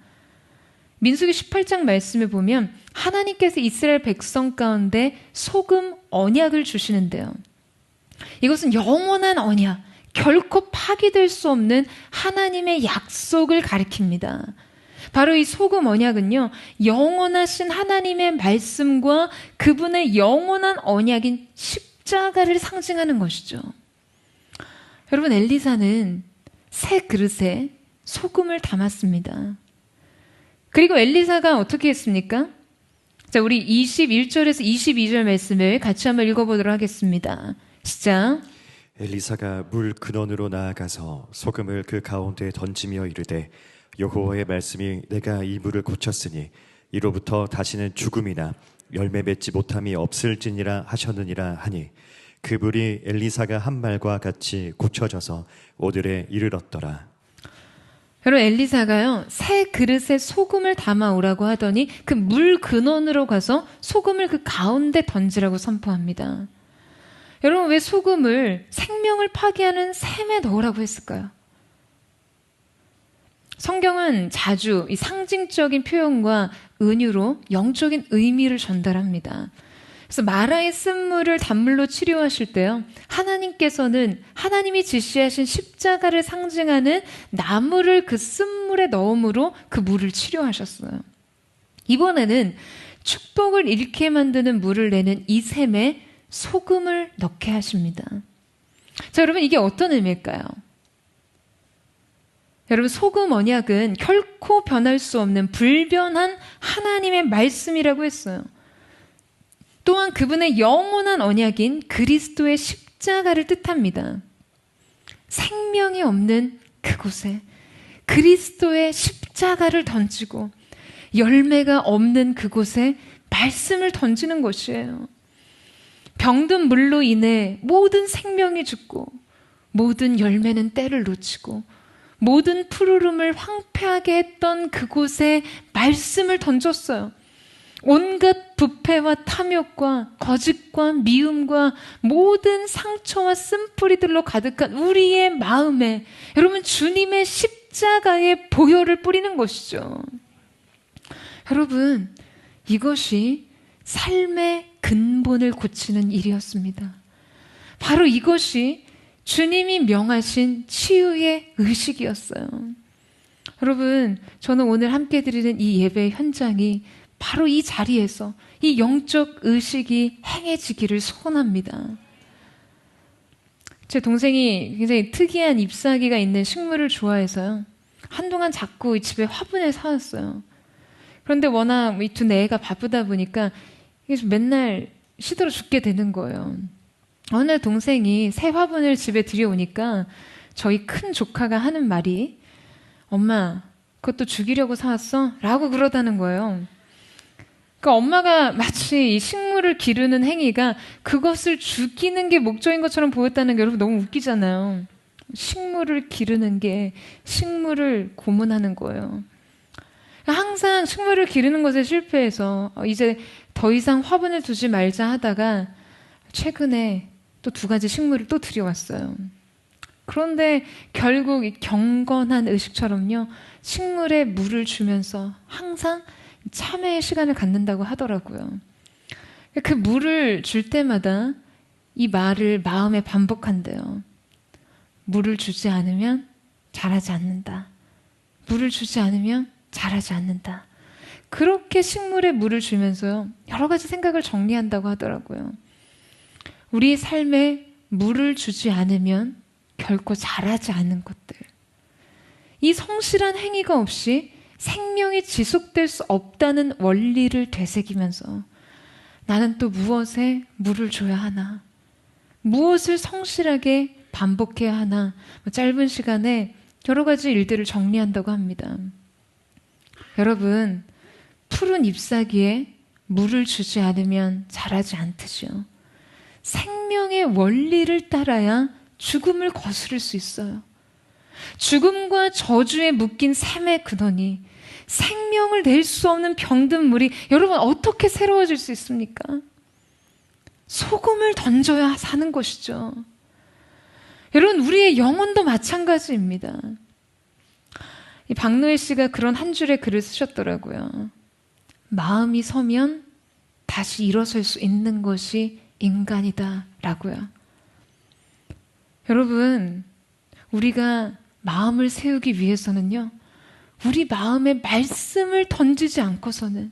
민수기 18장 말씀에 보면 하나님께서 이스라엘 백성 가운데 소금 언약을 주시는데요, 이것은 영원한 언약, 결코 파기될 수 없는 하나님의 약속을 가리킵니다. 바로 이 소금 언약은요, 영원하신 하나님의 말씀과 그분의 영원한 언약인 십자가를 상징하는 것이죠. 여러분, 엘리사는 새 그릇에 소금을 담았습니다. 그리고 엘리사가 어떻게 했습니까? 자, 우리 21절에서 22절 말씀을 같이 한번 읽어보도록 하겠습니다. 시작. 엘리사가 물 근원으로 나아가서 소금을 그 가운데에 던지며 이르되, 여호와의 말씀이 내가 이 물을 고쳤으니 이로부터 다시는 죽음이나 열매 맺지 못함이 없을지니라 하셨느니라 하니, 그 물이 엘리사가 한 말과 같이 고쳐져서 오늘에 이르렀더라. 여러분, 엘리사가요, 새 그릇에 소금을 담아오라고 하더니 그 물 근원으로 가서 소금을 그 가운데 던지라고 선포합니다. 여러분, 왜 소금을 생명을 파괴하는 샘에 넣으라고 했을까요? 성경은 자주 이 상징적인 표현과 은유로 영적인 의미를 전달합니다. 그래서 마라의 쓴물을 단물로 치료하실 때요, 하나님께서는 하나님이 지시하신 십자가를 상징하는 나무를 그 쓴물에 넣음으로 그 물을 치료하셨어요. 이번에는 축복을 잃게 만드는 물을 내는 이 샘에 소금을 넣게 하십니다. 자, 여러분, 이게 어떤 의미일까요? 여러분, 소금 언약은 결코 변할 수 없는 불변한 하나님의 말씀이라고 했어요. 또한 그분의 영원한 언약인 그리스도의 십자가를 뜻합니다. 생명이 없는 그곳에 그리스도의 십자가를 던지고 열매가 없는 그곳에 말씀을 던지는 것이에요. 병든 물로 인해 모든 생명이 죽고 모든 열매는 때를 놓치고 모든 푸르름을 황폐하게 했던 그곳에 말씀을 던졌어요. 온갖 부패와 탐욕과 거짓과 미움과 모든 상처와 쓴뿌리들로 가득한 우리의 마음에 여러분 주님의 십자가의 보혈을 뿌리는 것이죠. 여러분, 이것이 삶의 근본을 고치는 일이었습니다. 바로 이것이 주님이 명하신 치유의 의식이었어요. 여러분, 저는 오늘 함께 드리는 이 예배의 현장이 바로 이 자리에서 이 영적 의식이 행해지기를 소원합니다. 제 동생이 굉장히 특이한 잎사귀가 있는 식물을 좋아해서요. 한동안 자꾸 집에 화분을 사왔어요. 그런데 워낙 이 두 애가 바쁘다 보니까 맨날 시들어 죽게 되는 거예요. 어느 날 동생이 새 화분을 집에 들여오니까 저희 큰 조카가 하는 말이 엄마, 그것도 죽이려고 사왔어? 라고 그러다는 거예요. 그러니까 엄마가 마치 이 식물을 기르는 행위가 그것을 죽이는 게 목적인 것처럼 보였다는 게 여러분 너무 웃기잖아요. 식물을 기르는 게 식물을 고문하는 거예요. 항상 식물을 기르는 것에 실패해서 이제 더 이상 화분을 두지 말자 하다가 최근에 또 2가지 식물을 또 들여왔어요. 그런데 결국 이 경건한 의식처럼요, 식물에 물을 주면서 항상 참회의 시간을 갖는다고 하더라고요. 그 물을 줄 때마다 이 말을 마음에 반복한대요. 물을 주지 않으면 자라지 않는다. 물을 주지 않으면 자라지 않는다. 그렇게 식물에 물을 주면서요, 여러 가지 생각을 정리한다고 하더라고요. 우리 삶에 물을 주지 않으면 결코 자라지 않는 것들. 이 성실한 행위가 없이 생명이 지속될 수 없다는 원리를 되새기면서 나는 또 무엇에 물을 줘야 하나? 무엇을 성실하게 반복해야 하나? 짧은 시간에 여러 가지 일들을 정리한다고 합니다. 여러분, 푸른 잎사귀에 물을 주지 않으면 자라지 않듯이요. 생명의 원리를 따라야 죽음을 거스를 수 있어요. 죽음과 저주에 묶인 삶의 근원이 생명을 낼 수 없는 병든 물이 여러분 어떻게 새로워질 수 있습니까? 소금을 던져야 사는 것이죠. 여러분, 우리의 영혼도 마찬가지입니다. 이 박노해 씨가 그런 한 줄의 글을 쓰셨더라고요. 마음이 서면 다시 일어설 수 있는 것이 인간이다 라고요. 여러분, 우리가 마음을 세우기 위해서는요, 우리 마음에 말씀을 던지지 않고서는,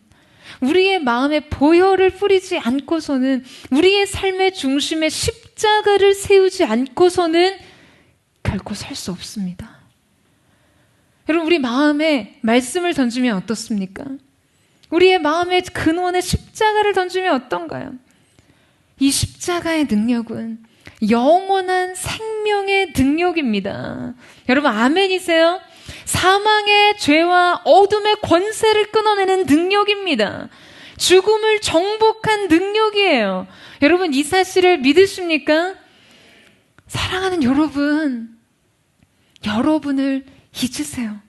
우리의 마음에 보혈을 뿌리지 않고서는, 우리의 삶의 중심에 십자가를 세우지 않고서는 결코 살 수 없습니다. 여러분, 우리 마음에 말씀을 던지면 어떻습니까? 우리의 마음의 근원에 십자가를 던지면 어떤가요? 이 십자가의 능력은 영원한 생명의 능력입니다. 여러분, 아멘이세요? 사망의 죄와 어둠의 권세를 끊어내는 능력입니다. 죽음을 정복한 능력이에요. 여러분, 이 사실을 믿으십니까? 사랑하는 여러분, 여러분을 잊으세요.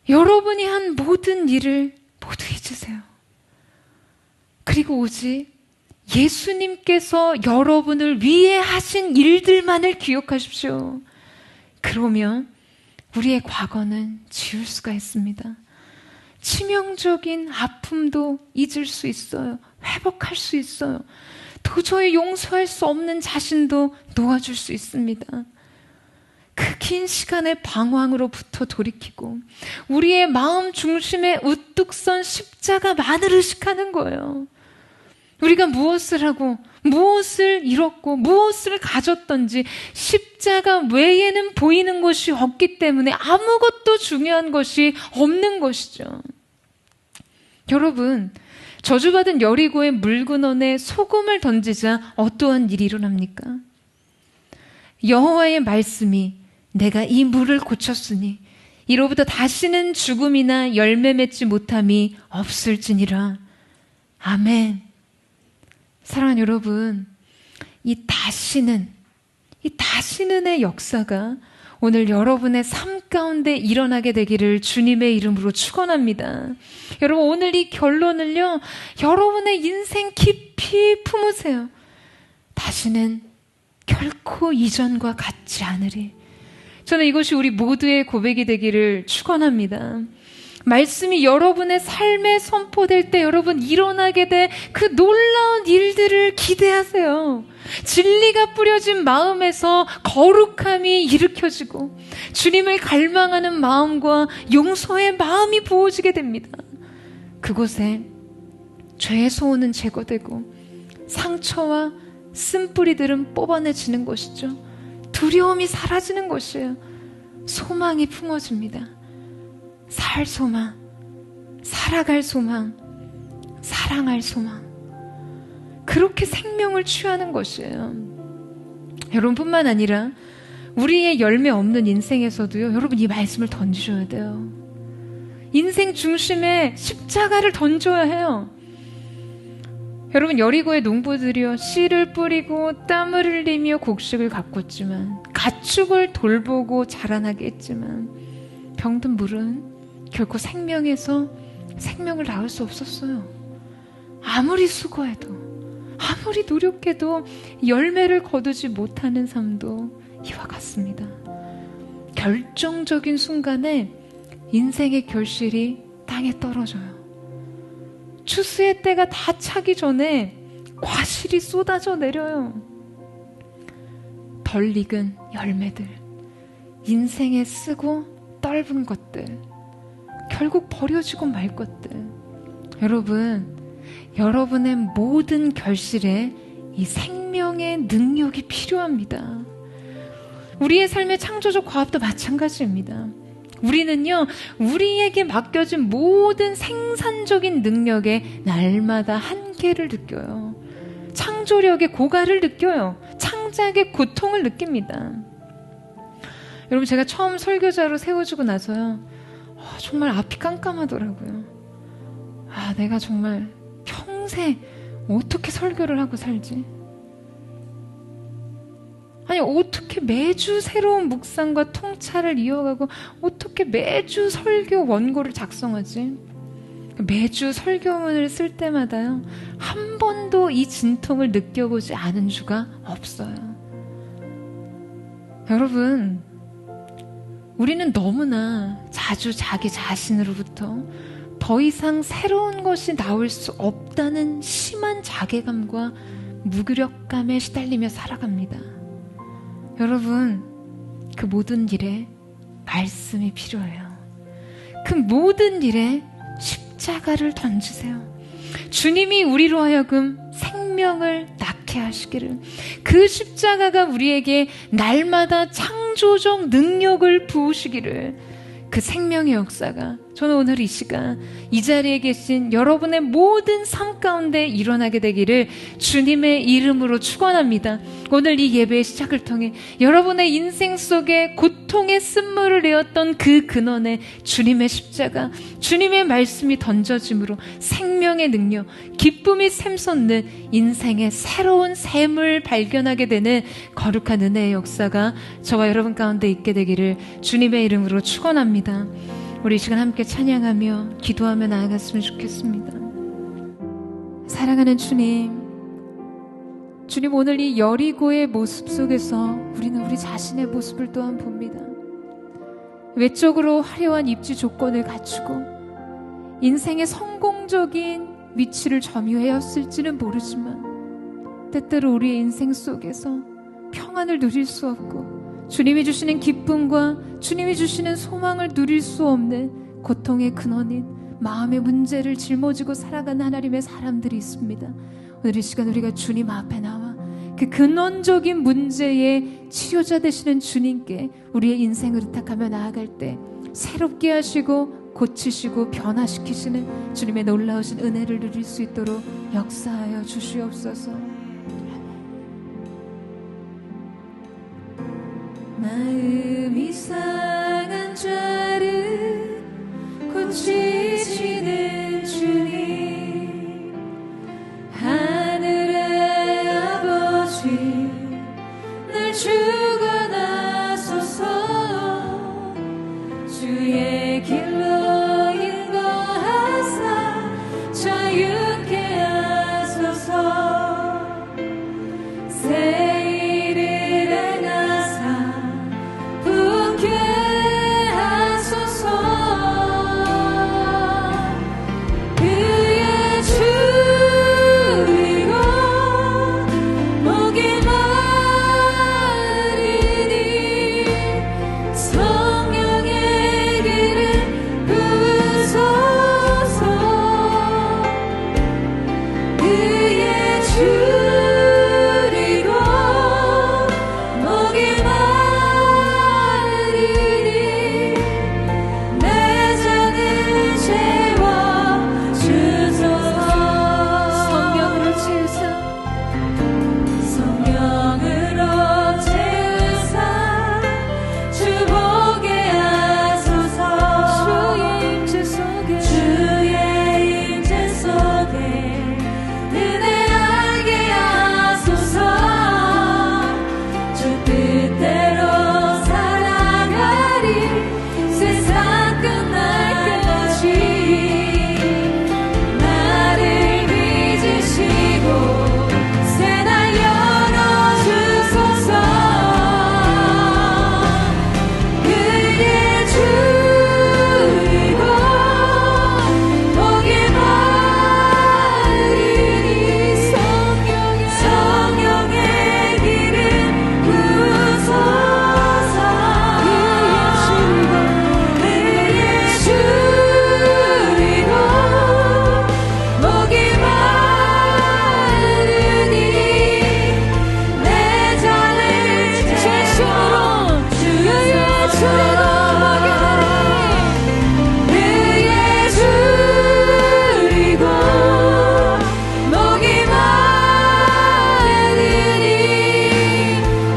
여러분이 한 모든 일을 모두 잊으세요. 그리고 오직 예수님께서 여러분을 위해 하신 일들만을 기억하십시오. 그러면 우리의 과거는 지울 수가 있습니다. 치명적인 아픔도 잊을 수 있어요. 회복할 수 있어요. 도저히 용서할 수 없는 자신도 놓아줄 수 있습니다. 그 긴 시간의 방황으로부터 돌이키고 우리의 마음 중심에 우뚝 선 십자가만을 의식하는 거예요. 우리가 무엇을 하고 무엇을 잃었고 무엇을 가졌던지 십자가 외에는 보이는 것이 없기 때문에 아무것도 중요한 것이 없는 것이죠. 여러분, 저주받은 여리고의 물근원에 소금을 던지자 어떠한 일이 일어납니까? 여호와의 말씀이 내가 이 물을 고쳤으니 이로부터 다시는 죽음이나 열매 맺지 못함이 없을지니라. 아멘. 사랑하는 여러분, 이 다시는의 역사가 오늘 여러분의 삶 가운데 일어나게 되기를 주님의 이름으로 축원합니다. 여러분, 오늘 이 결론을요, 여러분의 인생 깊이 품으세요. 다시는 결코 이전과 같지 않으리. 저는 이것이 우리 모두의 고백이 되기를 축원합니다. 말씀이 여러분의 삶에 선포될 때 여러분 일어나게 될 그 놀라운 일들을 기대하세요. 진리가 뿌려진 마음에서 거룩함이 일으켜지고 주님을 갈망하는 마음과 용서의 마음이 부어지게 됩니다. 그곳에 죄의 소원은 제거되고 상처와 쓴뿌리들은 뽑아내지는 것이죠. 두려움이 사라지는 것이에요. 소망이 품어집니다. 살 소망, 살아갈 소망, 사랑할 소망. 그렇게 생명을 취하는 것이에요. 여러분뿐만 아니라 우리의 열매 없는 인생에서도요, 여러분 이 말씀을 던지셔야 돼요. 인생 중심에 십자가를 던져야 해요. 여러분, 여리고의 농부들이요, 씨를 뿌리고 땀을 흘리며 곡식을 가꿨지만, 가축을 돌보고 자라나게 했지만, 병든 물은 결코 생명에서 생명을 낳을 수 없었어요. 아무리 수고해도, 아무리 노력해도 열매를 거두지 못하는 삶도 이와 같습니다. 결정적인 순간에 인생의 결실이 땅에 떨어져요. 추수의 때가 다 차기 전에 과실이 쏟아져 내려요. 덜 익은 열매들, 인생에 쓰고 떫은 것들, 결국 버려지고 말 것들. 여러분, 여러분의 모든 결실에 이 생명의 능력이 필요합니다. 우리의 삶의 창조적 과업도 마찬가지입니다. 우리는요, 우리에게 맡겨진 모든 생산적인 능력에 날마다 한계를 느껴요. 창조력의 고갈을 느껴요. 창작의 고통을 느낍니다. 여러분, 제가 처음 설교자로 세워지고 나서요, 정말 앞이 깜깜하더라고요. 내가 정말 평생 어떻게 설교를 하고 살지? 아니, 어떻게 매주 새로운 묵상과 통찰을 이어가고 어떻게 매주 설교 원고를 작성하지? 매주 설교문을 쓸 때마다요, 한 번도 이 진통을 느껴보지 않은 주가 없어요. 여러분, 우리는 너무나 자주 자기 자신으로부터 더 이상 새로운 것이 나올 수 없다는 심한 자괴감과 무기력감에 시달리며 살아갑니다. 여러분, 그 모든 일에 말씀이 필요해요. 그 모든 일에 십자가를 던지세요. 주님이 우리로 하여금 생명을 낳게 하시기를, 그 십자가가 우리에게 날마다 창조적 능력을 부으시기를, 그 생명의 역사가 저는 오늘 이 시간 이 자리에 계신 여러분의 모든 삶 가운데 일어나게 되기를 주님의 이름으로 축원합니다. 오늘 이 예배의 시작을 통해 여러분의 인생 속에 고통의 쓴물을 내었던 그 근원에 주님의 십자가, 주님의 말씀이 던져짐으로 생명의 능력, 기쁨이 샘솟는 인생의 새로운 샘을 발견하게 되는 거룩한 은혜의 역사가 저와 여러분 가운데 있게 되기를 주님의 이름으로 축원합니다. 우리 이 시간 함께 찬양하며 기도하며 나아갔으면 좋겠습니다. 사랑하는 주님, 주님, 오늘 이 여리고의 모습 속에서 우리는 우리 자신의 모습을 또한 봅니다. 외적으로 화려한 입지 조건을 갖추고 인생의 성공적인 위치를 점유하였을지는 모르지만 때때로 우리의 인생 속에서 평안을 누릴 수 없고 주님이 주시는 기쁨과 주님이 주시는 소망을 누릴 수 없는 고통의 근원인 마음의 문제를 짊어지고 살아가는 하나님의 사람들이 있습니다. 오늘 이 시간 우리가 주님 앞에 나와 그 근원적인 문제의 치료자 되시는 주님께 우리의 인생을 의탁하며 나아갈 때 새롭게 하시고 고치시고 변화시키시는 주님의 놀라우신 은혜를 누릴 수 있도록 역사하여 주시옵소서. 마음이 상한 자를 고치시는 주님, 하늘의 아버지 날 주관하소서. 주의 길로 인도하사 자유케 하소서. 새 일을 행하사 붙게 하소서. 그의 줄이고 목이 마르니 성령의 길을 부으소서. 그의 줄이고 목이 마르니 내 잔을 채워주소서. 성령으로 채우사 성령으로 채우사 주보게 하소서. 주의 임재 속에 은혜 알게 하소서. 주 뜻대로 살아가리 세상 끝날 때까지. 나를 빚으시고 새날 열어주소서. 그의 줄이고 목이 마르니 성령의 길을 부으소서. 그의 줄이고 목이 마르니 내 잔을 채워주소서. 그의 줄이고 목이 마르니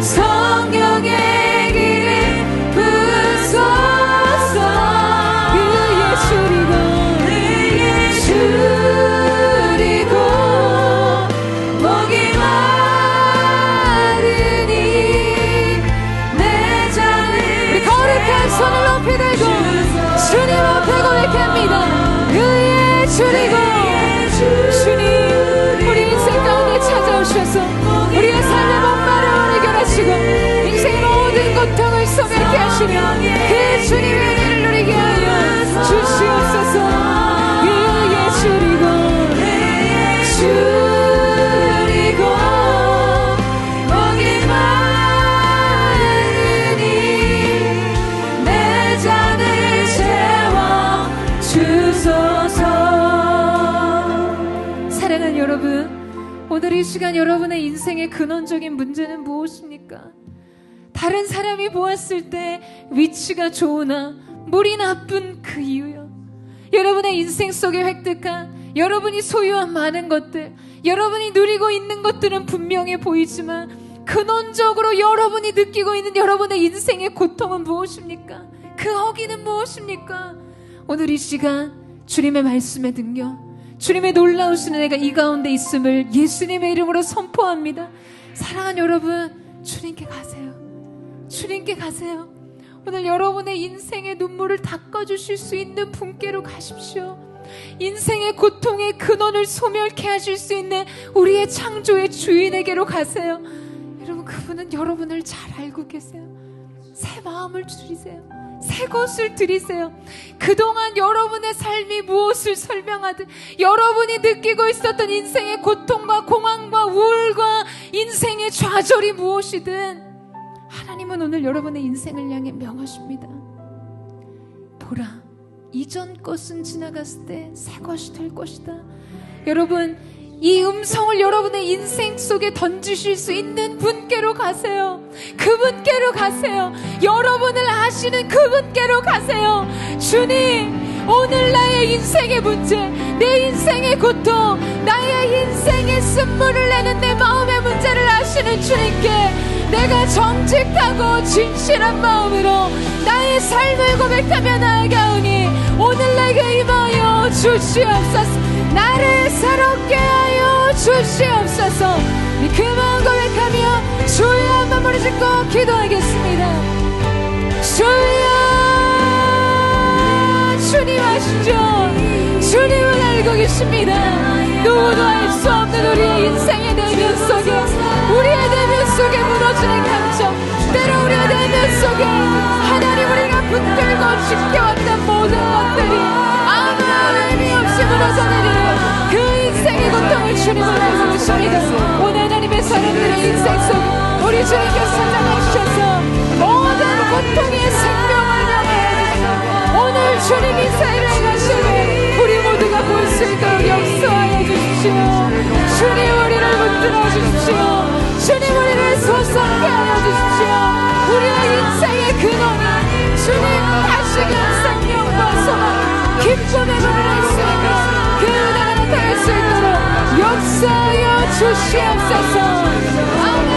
성령의 길을 부으소서. 그의 줄이고 목이 마르니 내 잔을 우리 거룩한 손을 높이 들고 주님 앞에 고백합니다. 그의 줄이고 주님 우리 인생 가운데 찾아오셔서 우리의 삶의 목마름을 해결하시고 인생의 모든 고통을 소멸케 하시며 그 주님의 은혜를 누리게 하여 주시옵소서. 그의 줄이고 목이 마르니 내 잔을 채워주소서. 사랑하는 여러분, 오늘 이 시간 여러분의 인생의 근원적인 문제는 무엇입니까? 다른 사람이 보았을 때 위치가 좋으나 물이 나쁜 그 이유요. 여러분의 인생 속에 획득한 여러분이 소유한 많은 것들, 여러분이 누리고 있는 것들은 분명해 보이지만 근원적으로 여러분이 느끼고 있는 여러분의 인생의 고통은 무엇입니까? 그 허기는 무엇입니까? 오늘 이 시간 주님의 말씀의 능력, 주님의 놀라우신 은혜가 이 가운데 있음을 예수님의 이름으로 선포합니다. 사랑하는 여러분, 주님께 가세요. 주님께 가세요. 오늘 여러분의 인생의 눈물을 닦아주실 수 있는 분께로 가십시오. 인생의 고통의 근원을 소멸케 하실 수 있는 우리의 창조의 주인에게로 가세요. 여러분, 그분은 여러분을 잘 알고 계세요. 새 마음을 드리세요. 새 것을 드리세요. 그동안 여러분의 삶이 무엇을 설명하든, 여러분이 느끼고 있었던 인생의 고통과 공황과 우울과 인생의 좌절이 무엇이든 하나님은 오늘 여러분의 인생을 향해 명하십니다. 보라, 이전 것은 지나갔을 때 새 것이 될 것이다. 여러분, 이 음성을 여러분의 인생 속에 던지실 수 있는 분께로 가세요. 그분께로 가세요. 여러분을 아시는 그분께로 가세요. 주님, 오늘 나의 인생의 문제, 내 인생의 고통, 나의 인생의 쓴물을 내는 내 마음의 문제를 아시는 주님께 내가 정직하고 진실한 마음으로 나의 삶을 고백하며 나아가오니 오늘 내게 임하여 주시옵소서. 나를 새롭게 하여 주시옵소서. 그 마음 고백하며 주여 한번 머리 짚고 기도하겠습니다. 주여, 주님 아시죠? 주님은 알고 계십니다. 누구도 알 수 없는 우리의 인생의 내면 속에, 우리의 내면 속에 무너지는 감정, 때로 우리의 내면 속에 하나님 우리가 붙들고 지켜왔던 모든 것들이 아무런 의미 없이 무너져 내리는 그 인생의 고통을 주님은 알고 계십니다. 오늘 하나님의 사람들의 인생 속에 우리 주님께서 찾아가셔서 모든 고통의 생명을 명하여 오늘 주님이 사일을 하시며 우리 모두가 볼 수 있도록 역사하여 주십시오. 주님 우리를 붙들어 주십시오. 주님 우리를 솟게 하여 주십시오. 우리의 인생의 근원이 주님 다시금 생명과 소망, 기쁨의 문을 알 수 있는 그 은혜가 나타날 수 있도록 역사하여 주시옵소서. 아멘.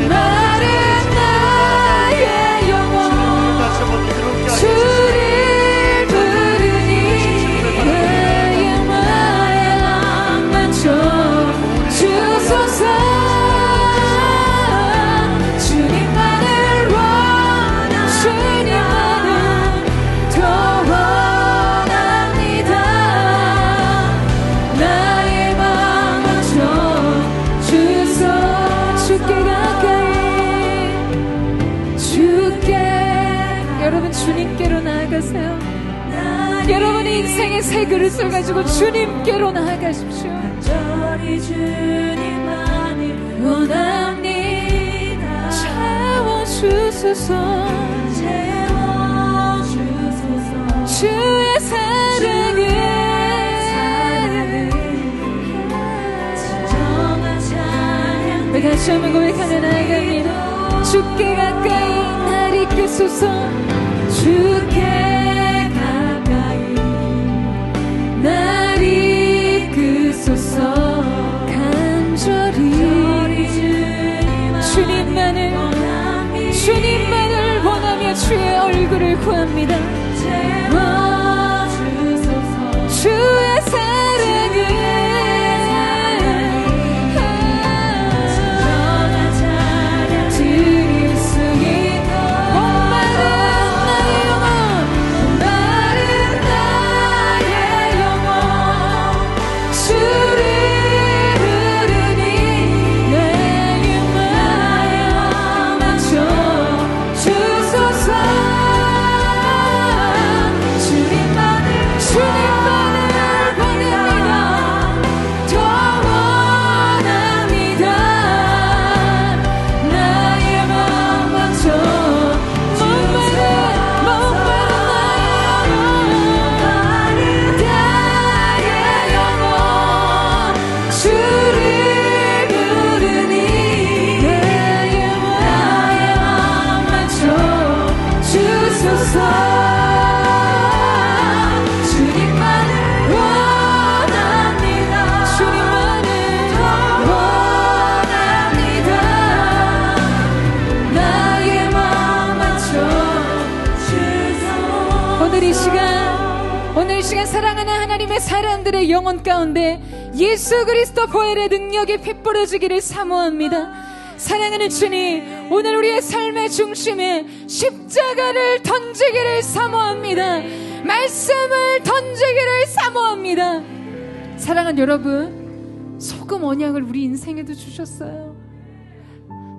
나는 나의 영혼 주를 부르니 나의 마음 만져 주소서. 주님만을 원하, 주님만을 더 원합니다. 나의 마음 만져 주소서. 주께 가까이, 주께. 여러분 주님께로 나아가세요. 여러분의 인생의 새 그릇을 가지고 주님께로 나아가십시오. 간절히 주님만을 원합니다. 채워주소서. 주의 사랑을 다시 한번 고백하며 나아갑니다. 주께 가까이 날 이끄소서. 주께 가까이 날 이끄소서. 간절히 주님만을 원하며 주의 얼굴을 구합니다. 주의 사랑을 오늘 이 시간 사랑하는 하나님의 사람들의 영혼 가운데 예수 그리스도 보혈의 능력이 핏부러지기를 사모합니다. 사랑하는 주님, 오늘 우리의 삶의 중심에 십자가를 던지기를 사모합니다. 말씀을 던지기를 사모합니다. 사랑하는 여러분, 소금 언약을 우리 인생에도 주셨어요.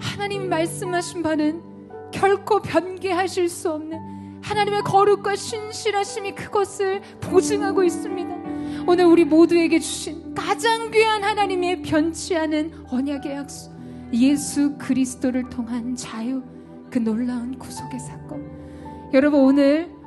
하나님이 말씀하신 바는 결코 변개하실 수 없는 하나님의 거룩과 신실하심이 그것을 보증하고 있습니다. 오늘 우리 모두에게 주신 가장 귀한 하나님의 변치 않은 언약의 약속, 예수 그리스도를 통한 자유, 그 놀라운 구속의 사건. 여러분,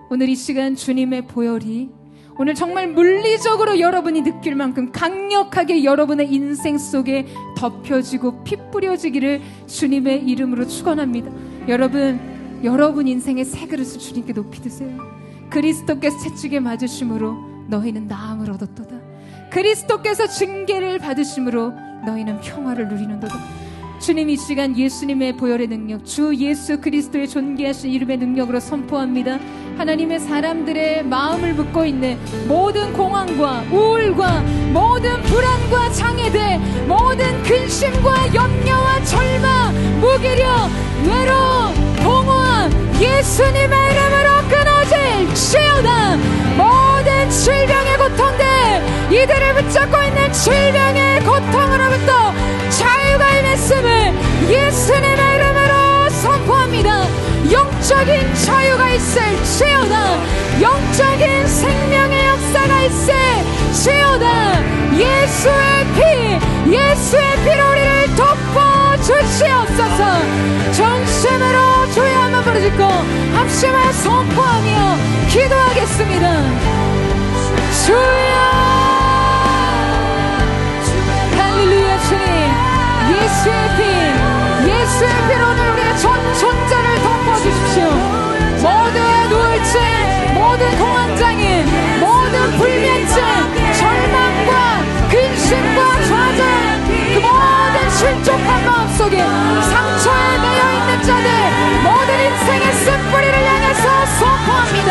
오늘 이 시간 주님의 보혈이 오늘 정말 물리적으로 여러분이 느낄 만큼 강력하게 여러분의 인생 속에 덮여지고 피 뿌려지기를 주님의 이름으로 축원합니다. 여러분 인생의 새 그릇을 주님께 높이 드세요. 그리스도께서 채찍에 맞으심으로 너희는 나음을 얻었도다. 그리스도께서 징계를 받으심으로 너희는 평화를 누리는도다. 주님, 이 시간 예수님의 보혈의 능력, 주 예수 그리스도의 존귀하신 이름의 능력으로 선포합니다. 하나님의 사람들의 마음을 묶고 있는 모든 공황과 우울과 모든 불안과 장애들, 모든 근심과 염려와 절망, 무기력, 외로움, 공허함, 예수님의 이름으로 끊어질지어다. 모든 질병의 고통들, 이들을 붙잡고 있는 질병의 고통으로부터 자유가 임했음을 예수님의 이름으로 선포합니다. 영적인 자유가 있을지어다. 영적인 생명의 역사가 있을지어다. 예수의 피로 우리를 덮어주시옵소서. 전심으로 주의 한번 부르짖고 합심하여 선포하며 기도하겠습니다. 주여, 할렐루야. 주님, 예수의 피로 오늘 우리의 전 존재를 덮어주십시오. 모든 우울증, 모든 공황장애, 모든 불면증, 절망과 근심과 좌절, 그 모든 실족한 마음속에 상처에 매여있는 자들, 모든 인생의 쓴뿌리를 향해서 선포합니다.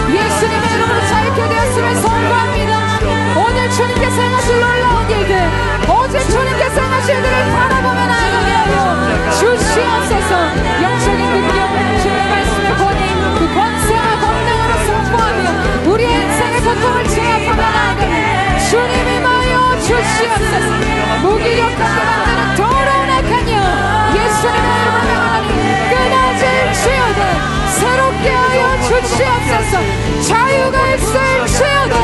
예수님의 이름으로 자유케 되었음을 선포합니다. 오늘 주님께서 행하실 놀라운 일들, 어제 주님께서 행하실 일들을 바라보며 나아가게 하여 주시옵소서. 영적인 능력, 주의 말씀의 권위, 그 권세와 권능으로 선포하며 우리의 인생의 고통을 제압하며 나아가며 주님이 임하여 주시옵소서. 무기력한 사람들은 더러운 악한 영 예수님의 이름으로 명하니 끊어질지어다. 새롭게 하여 주시옵소서. 자유가 있을지어다.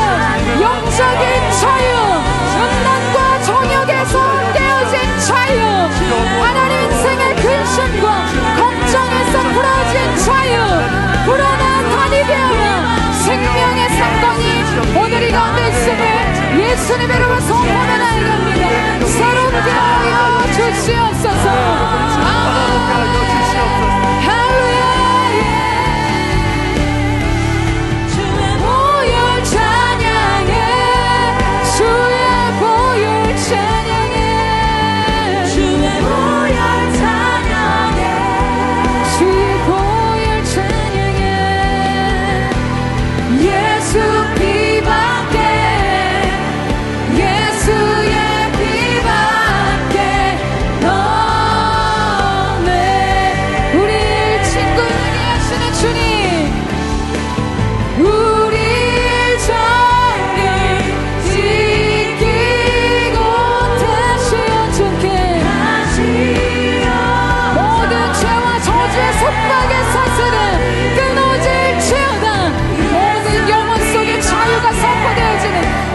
영적인 자유, 음란과 정욕에서 깨어진 자유, 하나님 인생의 근심과 걱정에서 풀어진 자유, 불안한 단이 되어라. 생명의 상권이 오늘 이 가운데 있음을 예수님의 이름으로 선포하며 나아갑니다. 새롭게 하여 주시옵소서. 아멘.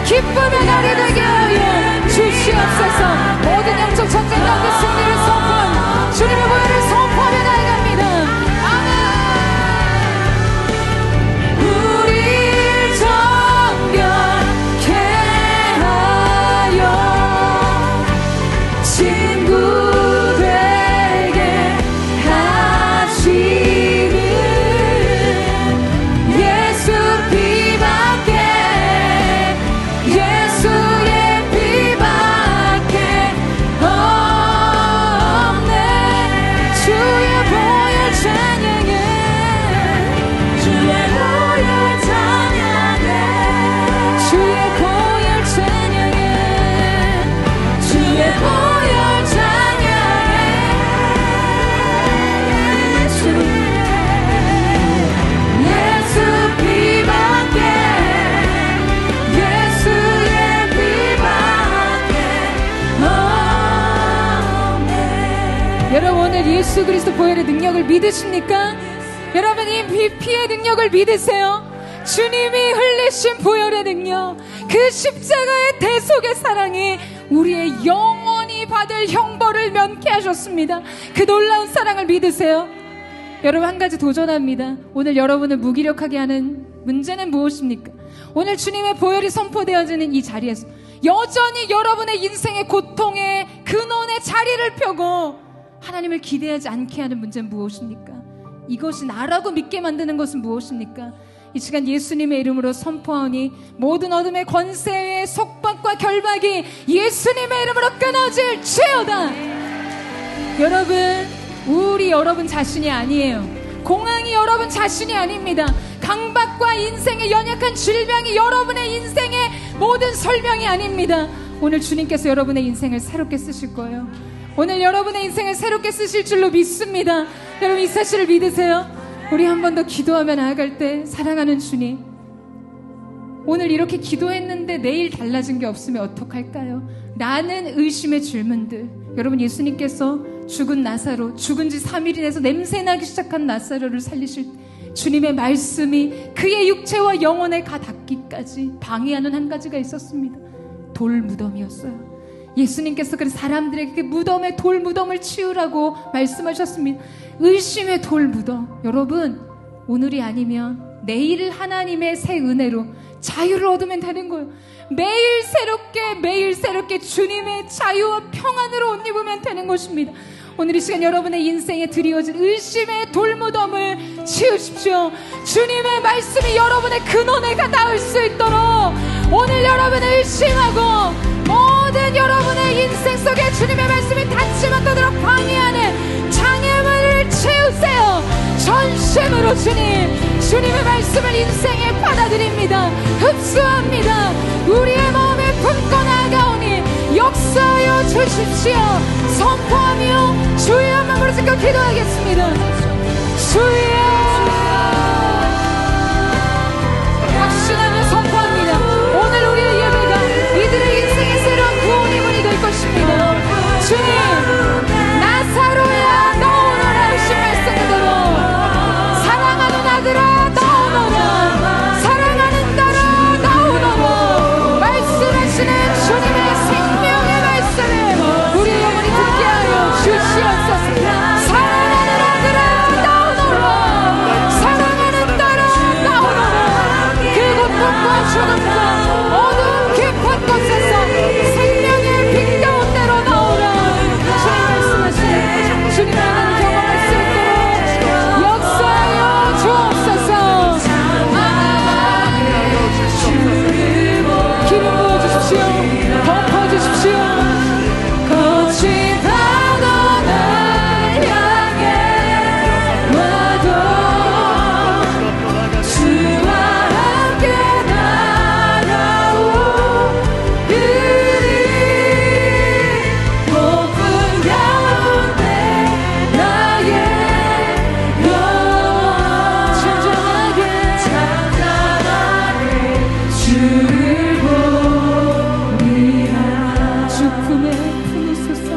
기쁨의 날이 되게 하여 주시옵소서. 모든 영적 전쟁 가운데 승리를 선포한 주님의 보혈을 선포하며 나아갑니다. 아멘. 우리를 정결케 하여 친구 되게 하시는 예수 피밖에, 예수의 피밖에 없네. 주의 보혈 찬양해, 주의 보혈 찬양해, 주의 보혈 찬양해, 주의 보혈 찬양해. 예수 피밖에, 예수의 피밖에 없네. 여러분, 오늘 예수 그리스도 보혈의 능력을 믿으십니까? 여러분, 이 피의 능력을 믿으세요? 주님이 흘리신 보혈의 능력, 그 십자가의 대속의 사랑이 우리의 영원히 받을 형벌을 면케 하셨습니다. 그 놀라운 사랑을 믿으세요? 여러분, 한 가지 도전합니다. 오늘 여러분을 무기력하게 하는 문제는 무엇입니까? 오늘 주님의 보혈이 선포되어지는 이 자리에서 여전히 여러분의 인생의 고통의 근원의 자리를 펴고 하나님을 기대하지 않게 하는 문제는 무엇입니까? 이것이 나라고 믿게 만드는 것은 무엇입니까? 이 시간 예수님의 이름으로 선포하오니 모든 어둠의 권세의 속박과 결박이 예수님의 이름으로 끊어질지어다. 여러분, 우울이 여러분 자신이 아니에요. 공황이 여러분 자신이 아닙니다. 강박과 인생의 연약한 질병이 여러분의 인생의 모든 설명이 아닙니다. 오늘 주님께서 여러분의 인생을 새롭게 쓰실 거예요. 오늘 여러분의 인생을 새롭게 쓰실 줄로 믿습니다. 여러분, 이 사실을 믿으세요? 우리 한 번 더 기도하며 나아갈 때, 사랑하는 주님, 오늘 이렇게 기도했는데 내일 달라진 게 없으면 어떡할까요? 라는 의심의 질문들. 여러분, 예수님께서 죽은 나사로, 죽은 지 3일이 돼서 냄새나기 시작한 나사로를 살리실 때 주님의 말씀이 그의 육체와 영혼에 가 닿기까지 방해하는 한 가지가 있었습니다. 돌 무덤이었어요. 예수님께서 그 사람들에게 그 무덤에 돌 무덤을 치우라고 말씀하셨습니다. 의심의 돌 무덤. 여러분, 오늘이 아니면 내일 하나님의 새 은혜로 자유를 얻으면 되는 거예요. 매일 새롭게 주님의 자유와 평안으로 옷 입으면 되는 것입니다. 오늘 이 시간 여러분의 인생에 드리워진 의심의 돌무덤을 치우십시오. 주님의 말씀이 여러분의 근원에 닿을 수 있도록 오늘 여러분을 의심하고 모든 여러분의 인생 속에 주님의 말씀이 닿지 못하도록 방해하는 장애물을 치우세요. 전심으로 주님의 말씀을 인생에 받아들입니다. 흡수합니다. 우리의 마음에 품고 나아가오니 역사하여 주십시오. 선포하며 주의 한마음으로 생각 기도하겠습니다. 주여, 확신하며 선포합니다. 오늘 우리의 예배가 이들의 인생의 새로운 구원의 문이 될 것입니다. 주님, 나사로야 나오너라 하신 말씀대로 사랑하는 아들아 나오너라, 사랑하는 딸아 나오너라 말씀하시는 주님의 생명의 말씀을 우리 영혼이 듣게 하여 주시옵소서. 사랑하는 아들아 나오너라, 사랑하는 딸아 나오너라. 그 고통과 죽음과 어두운 깊은 곳에서 생명의 빛 가운데로 나오라. 주님 말씀하시는 주님의 하나님 경험할 수 있도록 역사하여 주옵소서. 기름 부어주십시오. 덮어주십시오. 거친 파도 날 향해 와도 주와 함께 날아오으리. 높은 가운데 나의 영 진정하게 주를 보리라. 주품에 품으소서.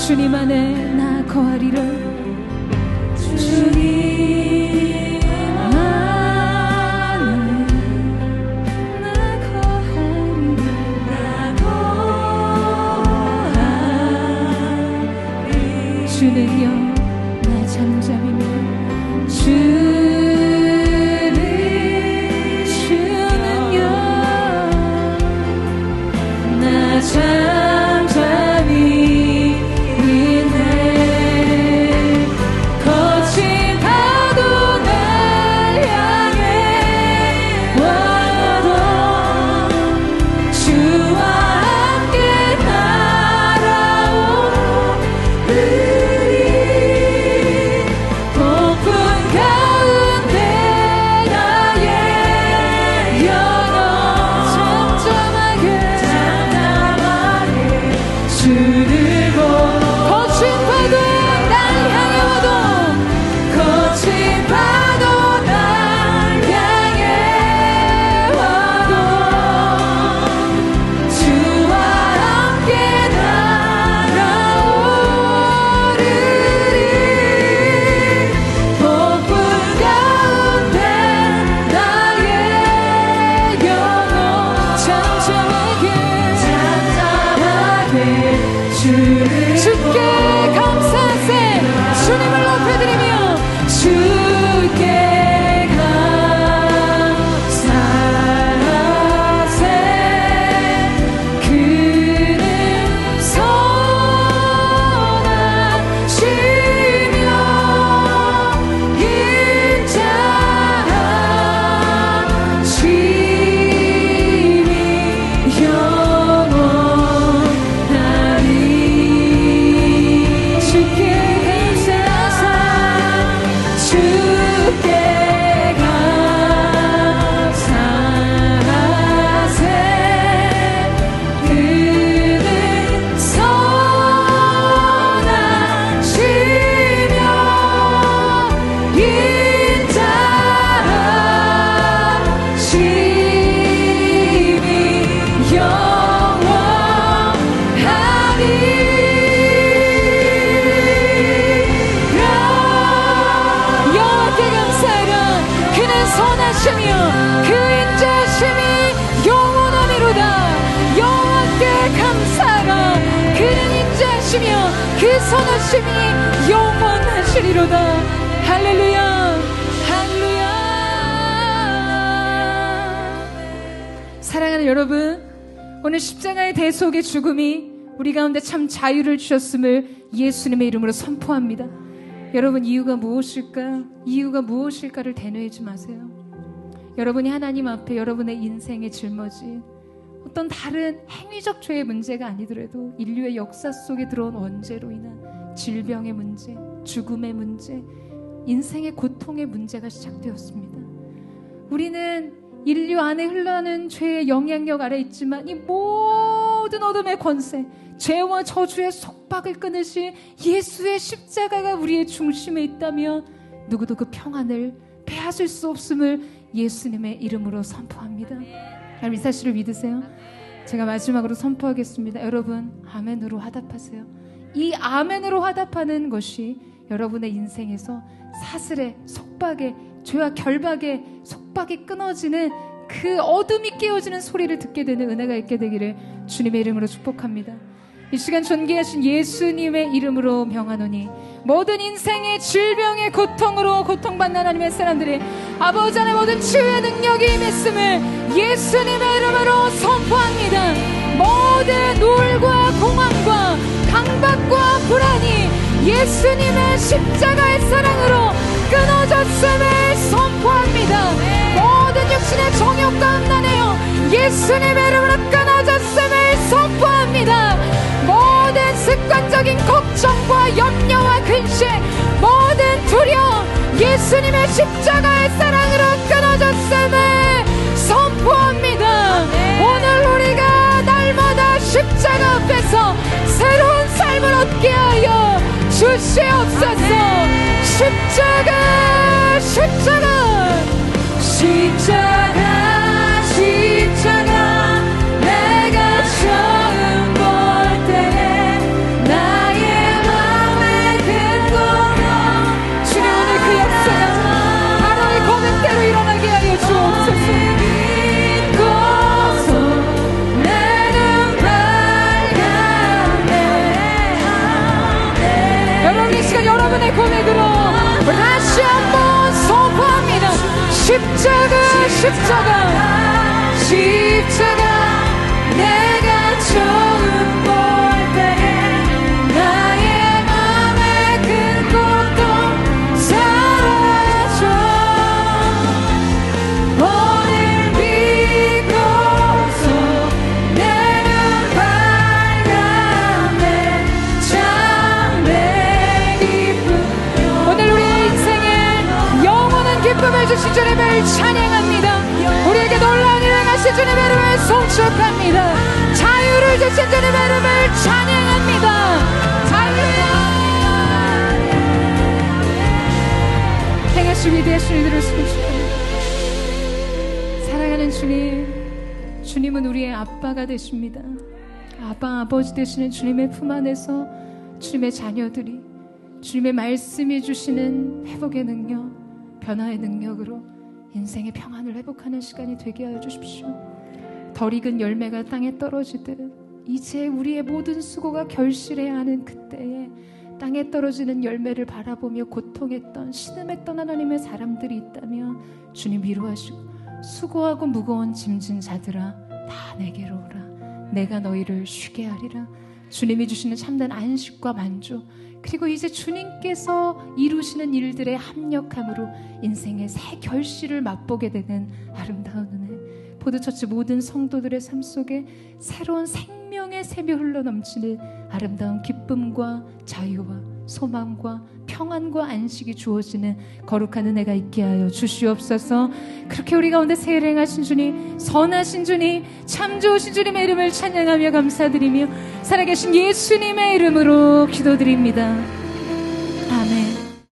주님 안에 나 거하리라. 주님 안에 나 거하리라. 주는요 나 잠잠이며 주는요 나 잠잠이 있네. 것이며 그 선하심이 영원하시리로다. 할렐루야, 할렐루야. 사랑하는 여러분, 오늘 십자가의 대속의 죽음이 우리 가운데 참 자유를 주셨음을 예수님의 이름으로 선포합니다. 여러분, 이유가 무엇일까를 대뇌하지 마세요. 여러분이 하나님 앞에 여러분의 인생에 짊어진 어떤 다른 행위적 죄의 문제가 아니더라도 인류의 역사 속에 들어온 원죄로 인한 질병의 문제, 죽음의 문제, 인생의 고통의 문제가 시작되었습니다. 우리는 인류 안에 흘러가는 죄의 영향력 아래 있지만 이 모든 어둠의 권세, 죄와 저주의 속박을 끊으신 예수의 십자가가 우리의 중심에 있다면 누구도 그 평안을 빼앗을 수 없음을 예수님의 이름으로 선포합니다. 이 사실을 믿으세요? 제가 마지막으로 선포하겠습니다. 여러분, 아멘으로 화답하세요. 이 아멘으로 화답하는 것이 여러분의 인생에서 사슬의 속박의, 죄와 결박의 속박이 끊어지는 그 어둠이 깨어지는 소리를 듣게 되는 은혜가 있게 되기를 주님의 이름으로 축복합니다. 이 시간 존귀하신 예수님의 이름으로 명하노니 모든 인생의 질병의 고통으로 고통받는 하나님의 사람들이 아버지 안에 모든 치유의 능력이 임했음을 예수님의 이름으로 선포합니다. 모든 우울과 공황과 강박과 불안이 예수님의 십자가의 사랑으로 끊어졌음을 선포합니다. 모든 육신의 정욕과 음란에요 예수님의 이름으로 끊어졌음을 선포합니다. 모든 습관적인 걱정과 염려와 근심, 모든 두려움 예수님의 십자가의 사랑으로 끊어졌음을 선포합니다. 오늘 우리가 날마다 십자가 앞에서 새로운 삶을 얻게 하여 주시옵소서. 십자가, 십자가, 십자가, 십자가. 내가 처음 볼 때에 나의 마음에 든 고통, 주님 오늘 그 역사가 바로 이 고백대로 일어나게 하여 주옵소서. 믿고서 내는 밝아내. 여러분, 이 시간 여러분의 고백으로 다시 한번 선포합니다. 십자가, 십자가, 십자가. 내가 처음 볼 때에 나의 마음에 큰 고통 사라져. 오늘 믿고서 내는 밝아내. 참내 기쁨. 오늘 우리의 인생에 영원한 기쁨을 주신 주님을 찬양합니다. 우리에게 놀라운 일을 하신 주님의 이름을 송축합니다. 자유를 주신 주님의 이름을 찬양합니다. 할렐루야. 행하신 위대하신 이들을 송축합니다. 사랑하는 주님, 주님은 우리의 아빠가 되십니다. 아버지 되시는 주님의 품 안에서 주님의 자녀들이 주님의 말씀이 주시는 회복의 능력, 변화의 능력으로 인생의 평안을 회복하는 시간이 되게 하여 주십시오. 덜 익은 열매가 땅에 떨어지듯 이제 우리의 모든 수고가 결실해야 하는 그때에 땅에 떨어지는 열매를 바라보며 고통했던, 신음했던 하나님의 사람들이 있다면 주님 위로하시고, 수고하고 무거운 짐진 자들아 다 내게로 오라. 내가 너희를 쉬게 하리라. 주님이 주시는 참된 안식과 만족, 그리고 이제 주님께서 이루시는 일들의 합력함으로 인생의 새 결실을 맛보게 되는 아름다운 은혜, 포도처치 모든 성도들의 삶 속에 새로운 생명의 샘이 흘러넘치는 아름다운 기쁨과 자유와 소망과 평안과 안식이 주어지는 거룩한 은혜가 있게 하여 주시옵소서. 그렇게 우리 가운데 세례를 행하신 주님, 선하신 주님, 참 좋으신 주님의 이름을 찬양하며 감사드리며 살아계신 예수님의 이름으로 기도드립니다. 아멘.